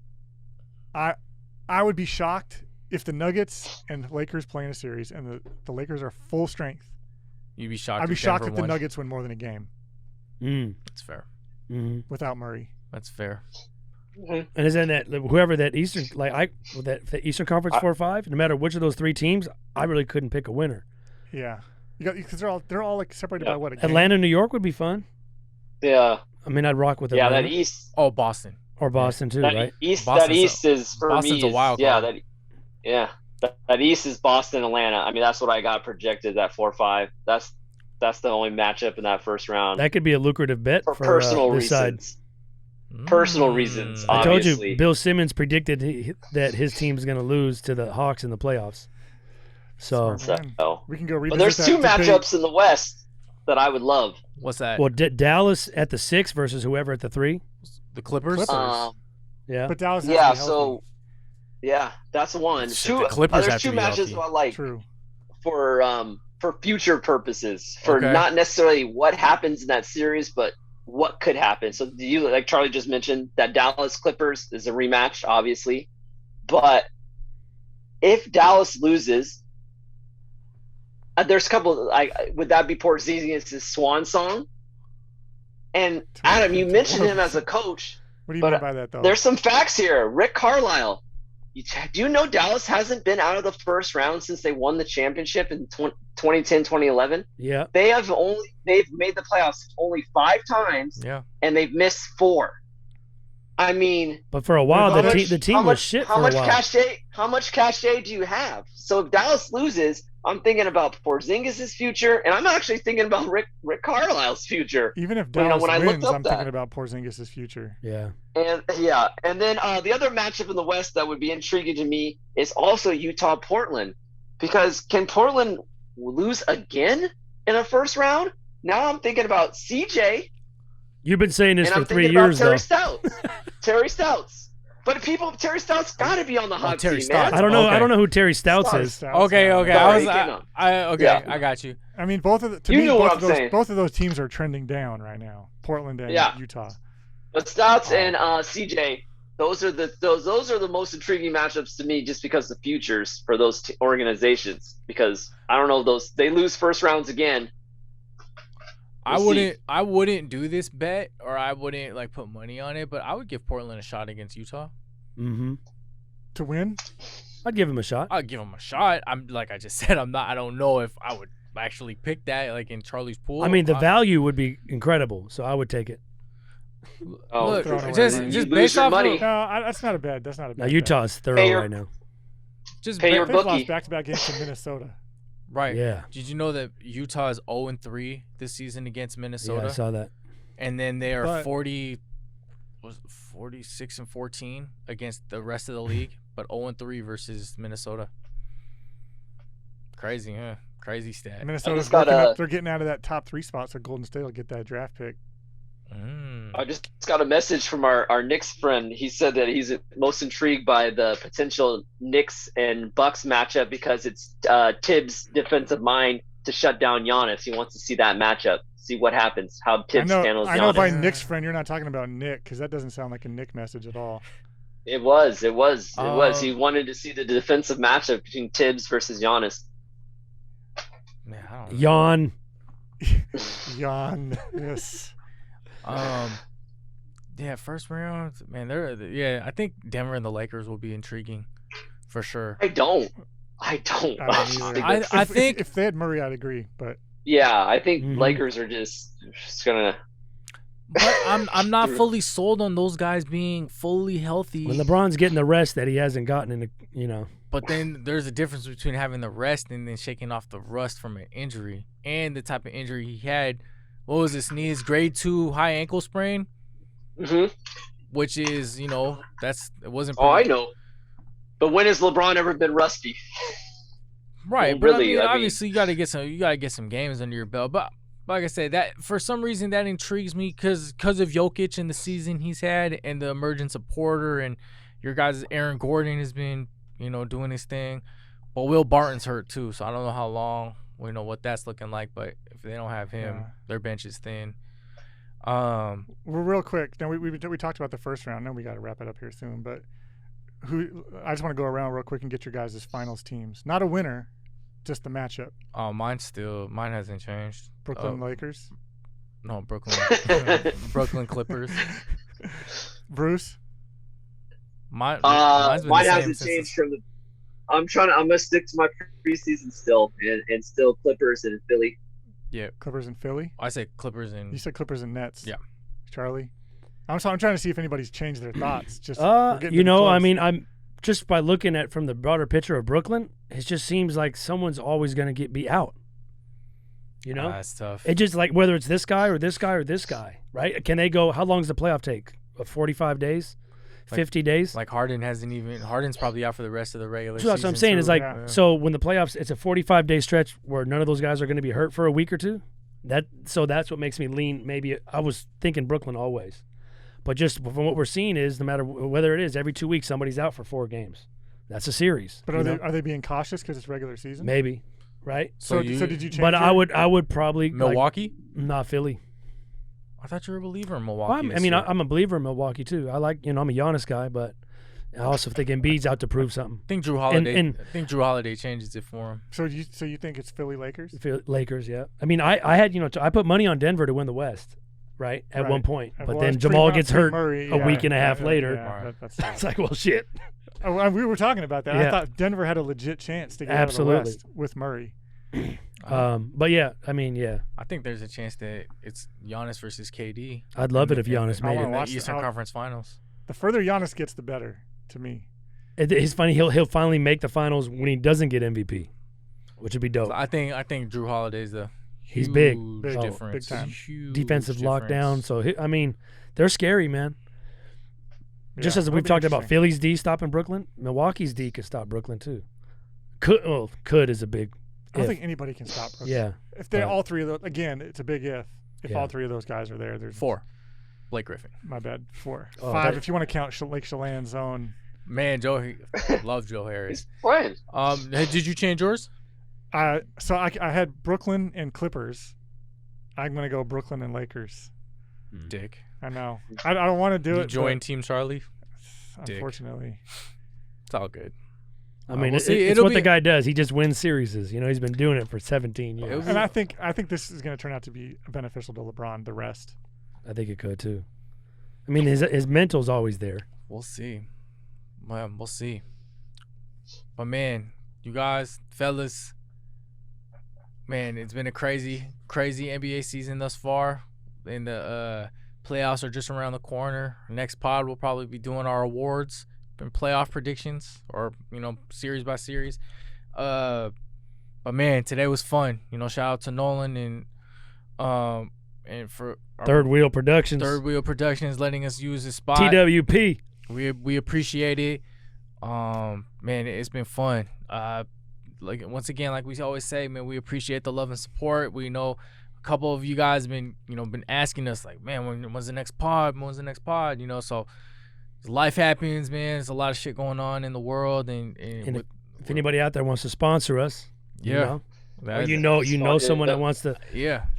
C: I would be shocked if the Nuggets and Lakers play in a series and the Lakers are full strength.
A: You'd be shocked.
C: I'd be
A: if
C: shocked
A: Denver
C: if the
A: won.
C: Nuggets win more than a game
A: That's fair.
C: without Murray.
A: That's fair.
B: And isn't that whoever that Eastern the Eastern Conference 4-5? No matter which of those 3 teams, I really couldn't pick a winner.
C: Yeah, because they're all like separated by what, a game?
B: Atlanta, New York would be fun.
D: Yeah.
B: I mean, I'd rock with
D: Yeah,
B: Atlanta.
D: that East.
A: Oh, Boston.
B: Or Boston too,
D: That
B: right?
D: East.
A: Boston's
D: That East is for
A: Boston's
D: me.
A: a wild
D: Yeah.
A: card.
D: That East is Boston, Atlanta. I mean, that's what I got projected at 4-5. That's the only matchup in that first round.
B: That could be a lucrative bet
D: for
B: for
D: personal
B: this side.
D: reasons. Personal reasons.
B: I told
D: Obviously.
B: you, Bill Simmons predicted that his team's going to lose to the Hawks in the playoffs. So,
D: So,
C: We can go read.
D: but there's 2 matchups in the West that I would love.
A: What's that?
B: well, Dallas at the 6 versus whoever at the 3.
A: The Clippers.
B: Yeah.
C: But Dallas. Has
D: Yeah.
C: to be
D: So, yeah, that's one.
A: Shit, the Clippers have
D: There's
A: to
D: 2
A: be
D: matches
A: healthy.
D: I like
C: true.
D: for future purposes, for
A: Okay.
D: not necessarily what happens in that series, but what could happen. So do you, like Charlie just mentioned, that Dallas Clippers is a rematch, obviously, but if Dallas loses, there's a couple. Would that be Porzingis' swan song? And Adam, you mentioned him as a coach.
C: What do you
D: But,
C: mean by that, though?
D: There's some facts here. Rick Carlisle. Do you know Dallas hasn't been out of the first round since they won the championship in 2010, 2011?
B: Yeah.
D: They've made the playoffs only 5 times,
A: Yeah.
D: and they've missed 4. I mean,
B: But for a while,
D: how
B: the
D: much-
B: team
D: how
B: was
D: much-
B: shit
D: how
B: for a
D: much
B: while.
D: How much cachet do you have? So if Dallas loses, I'm thinking about Porzingis' future, and I'm actually thinking about Rick Carlisle's future.
C: Even if
D: Well,
C: Dallas
D: when I looked
C: wins,
D: up
C: I'm
D: that-
C: thinking about Porzingis' future.
B: Yeah.
D: And then the other matchup in the West that would be intriguing to me is also Utah-Portland, because can Portland lose again in a first round? Now I'm thinking about CJ,
B: You've been saying this
D: and
B: for
D: I'm
B: 3
D: thinking
B: years,
D: about
B: though.
D: Terry Stouts. But Terry Stouts got to be on the hot
A: Terry
D: team,
A: Stouts.
D: man.
B: I don't know.
A: Okay.
B: I don't know who Terry Stouts
C: Sorry,
B: is.
C: Stouts.
A: Okay.
D: Sorry,
A: I
D: Yeah.
A: got you.
C: I mean, both of the, to
D: You
C: me,
D: know what
C: both
D: I'm
C: of
D: saying.
C: both of those teams are trending down right now. Portland and
D: Yeah.
C: Utah.
D: But Stouts and CJ, those are the most intriguing matchups to me, just because the futures for those organizations. Because I don't know, they lose first rounds again. We'll see.
A: I wouldn't do this bet, or I wouldn't like put money on it, but I would give Portland a shot against Utah.
B: Mm-hmm.
C: To win?
B: I'd give him a shot.
A: I'd give them a shot. I'm like I just said, I don't know if I would actually pick that like in Charlie's pool.
B: I mean, the value would be incredible, so I would take it.
D: Oh,
A: Look,
C: throwing away
A: just
C: money.
D: You lose
A: based
D: your
A: off
D: money.
A: of,
C: No, that's not a bad.
B: Now Utah's thorough
D: Hey,
B: right now.
A: just
D: pay your
C: They've lost
D: bookie.
C: back-to-back games to Minnesota.
A: right.
B: Yeah.
A: Did you know that Utah is 0-3 this season against Minnesota?
B: Yeah, I saw that.
A: And then they are
C: But-
A: 46-14 against the rest of the league, but 0-3 versus Minnesota. Crazy, huh? Crazy stat.
C: Minnesota's
D: got
C: working
D: a-
C: up. They're getting out of that top 3 spot, so Golden State will get that draft pick.
D: I just got a message from our Knicks friend. He said that he's most intrigued by the potential Knicks and Bucks matchup because it's Tibbs' defensive mind to shut down Giannis. He wants to see that matchup, see what happens, how Tibbs handles
C: I know
D: Giannis.
C: by Nick's friend, you're not talking about Nick, because that doesn't sound like a Nick message at all.
D: It was. He
A: Oh.
D: wanted to see the defensive matchup between Tibbs versus Giannis.
A: Man, I don't know.
B: Yawn.
C: Jan, yes.
A: Yeah, first round, man. I think Denver and the Lakers will be intriguing, for sure.
D: I don't.
C: I don't either.
A: I think-
C: if they had Murray, I'd agree, but
D: Yeah, I think
B: Mhm.
D: Lakers are just gonna.
A: But I'm not fully sold on those guys being fully healthy.
B: When LeBron's getting the rest that he hasn't gotten in the,
A: But then there's a difference between having the rest and then shaking off the rust from an injury and the type of injury he had. What was his knees? Grade 2 high ankle sprain,
D: Mhm.
A: which is it wasn't.
D: Oh, I
A: pretty-
D: know. But when has LeBron ever been rusty?
A: Right,
D: Well,
A: but
D: really, I mean-
A: obviously you gotta get some games under your belt. But like I said, that for some reason that intrigues me because of Jokic and the season he's had and the emergence of Porter and your guys' Aaron Gordon has been doing his thing. But Will Barton's hurt too, so I don't know how long. We know what that's looking like, but if they don't have him, their bench is thin.
C: Well, real quick. Now we talked about the first round. Now we got to wrap it up here soon. But I just want to go around real quick and get your guys' finals teams. Not a winner, just the matchup.
A: Oh, mine hasn't changed.
C: Brooklyn Lakers.
A: No, Brooklyn Clippers.
C: Bruce.
A: Mine's been
D: mine
A: the same
D: hasn't changed from the. I'm gonna stick to my preseason still, and still Clippers and Philly.
A: Yeah,
C: Clippers and Philly.
A: I say Clippers and.
C: You said Clippers and Nets.
A: Yeah,
C: Charlie. I'm trying to see if anybody's changed their thoughts. Just
B: I'm just by looking at from the broader picture of Brooklyn, it just seems like someone's always going to be out. You know,
A: that's tough.
B: It just like whether it's this guy or this guy or this guy, right? Can they go? How long does the playoff take? 45 days, 50 days?
A: Like Harden's probably out for the rest of the regular
B: season.
A: That's
B: what I'm saying.
A: Too.
B: Is like so when the playoffs, it's a 45-day stretch where none of those guys are going to be hurt for a week or two. That's what makes me lean. Maybe I was thinking Brooklyn always. But just from what we're seeing is no matter whether it is, every 2 weeks somebody's out for 4 games. That's a series.
C: But are they being cautious because it's regular season?
B: Maybe, right?
C: So did you change?
B: But I would probably
A: Milwaukee?
B: Not Philly.
A: I thought you were a believer in Milwaukee.
B: Well, I'm a believer in Milwaukee too. I'm a Giannis guy, but I also think Embiid's out to prove something.
A: I think Drew Holiday changes it for him.
C: So you think it's Philly Lakers?
B: Lakers, yeah. I mean, I had I put money on Denver to win the West. Right at one point, but then Jamal gets hurt a week and a half later.
C: Yeah,
B: it's like, well, shit.
C: We were talking about that.
B: Yeah.
C: I thought Denver had a legit chance to get out of the West with Murray.
B: But yeah, I mean, yeah.
A: I think there's a chance that it's Giannis versus KD.
B: I'd love it if Giannis made it
A: in the Eastern Conference Finals.
C: The further Giannis gets, the better to me.
B: It's funny. He'll finally make the finals when he doesn't get MVP, which would be dope.
A: So I think Drew Holiday's
B: He's big
A: difference.
C: Big time.
A: Huge
B: defensive
A: difference.
B: lockdown. So I mean, they're scary, man. Just as we've talked about Philly's D stopping Brooklyn, Milwaukee's D could stop Brooklyn too. Could is a big.
C: I don't think anybody can stop Brooklyn.
B: Yeah.
C: If they're all three of those, again, it's a big if. If all three of those guys are there, there's
A: 4. Blake Griffin.
C: My bad. 4. 5 if you want to count Lake Chelan's zone.
A: Man, love Joe Harris.
D: Brian.
A: Did you change yours?
C: So I had Brooklyn and Clippers. I'm going to go Brooklyn and Lakers.
A: Dick.
C: I know. I don't want to do it.
A: Join Team Charlie?
C: Unfortunately.
A: It's all good.
B: I mean, it's what the guy does. He just wins series. He's been doing it for 17 years.
C: And I think this is going to turn out to be beneficial to LeBron, the rest.
B: I think it could too. I mean, his mental's always there.
A: We'll see. Well, we'll see. But, man, you guys, fellas, man, it's been a crazy NBA season thus far. And the playoffs are just around the corner. Next pod, we'll probably be doing our awards and playoff predictions or, series by series. But, man, today was fun. Shout out to Nolan and for
B: Third Wheel Productions
A: letting us use his spot.
B: TWP.
A: We appreciate it. Man, it's been fun. Once again, like we always say, man, we appreciate the love and support. We know a couple of you guys been asking us like, man, when's the next pod? So life happens, man. There's a lot of shit going on in the world, and
B: if anybody out there wants to sponsor us,
A: or
B: someone that wants to,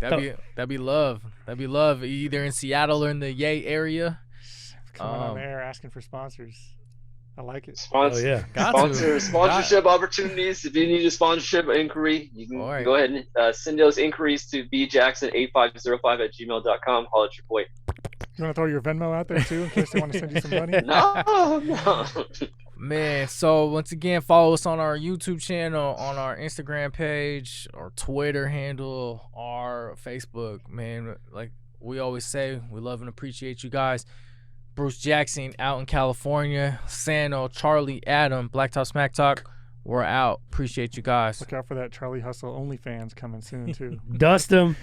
A: that'd be love. Either in Seattle or in the Yay area.
C: Coming on there asking for sponsors. I like it.
D: Sponsorship opportunities. If you need a sponsorship inquiry, you can go ahead and send those inquiries to bjackson8505@gmail.com. Holler at your boy.
C: You want to throw your Venmo out there too in case they want to send you some money?
D: No.
A: Man, so once again, follow us on our YouTube channel, on our Instagram page, our Twitter handle, our Facebook. Man, like we always say, we love and appreciate you guys. Bruce Jackson out in California. Sano, Charlie, Adam, BlackTop, SmackTalk. We're out. Appreciate you guys.
C: Look out for that Charlie Hustle OnlyFans coming soon too.
B: Dust them.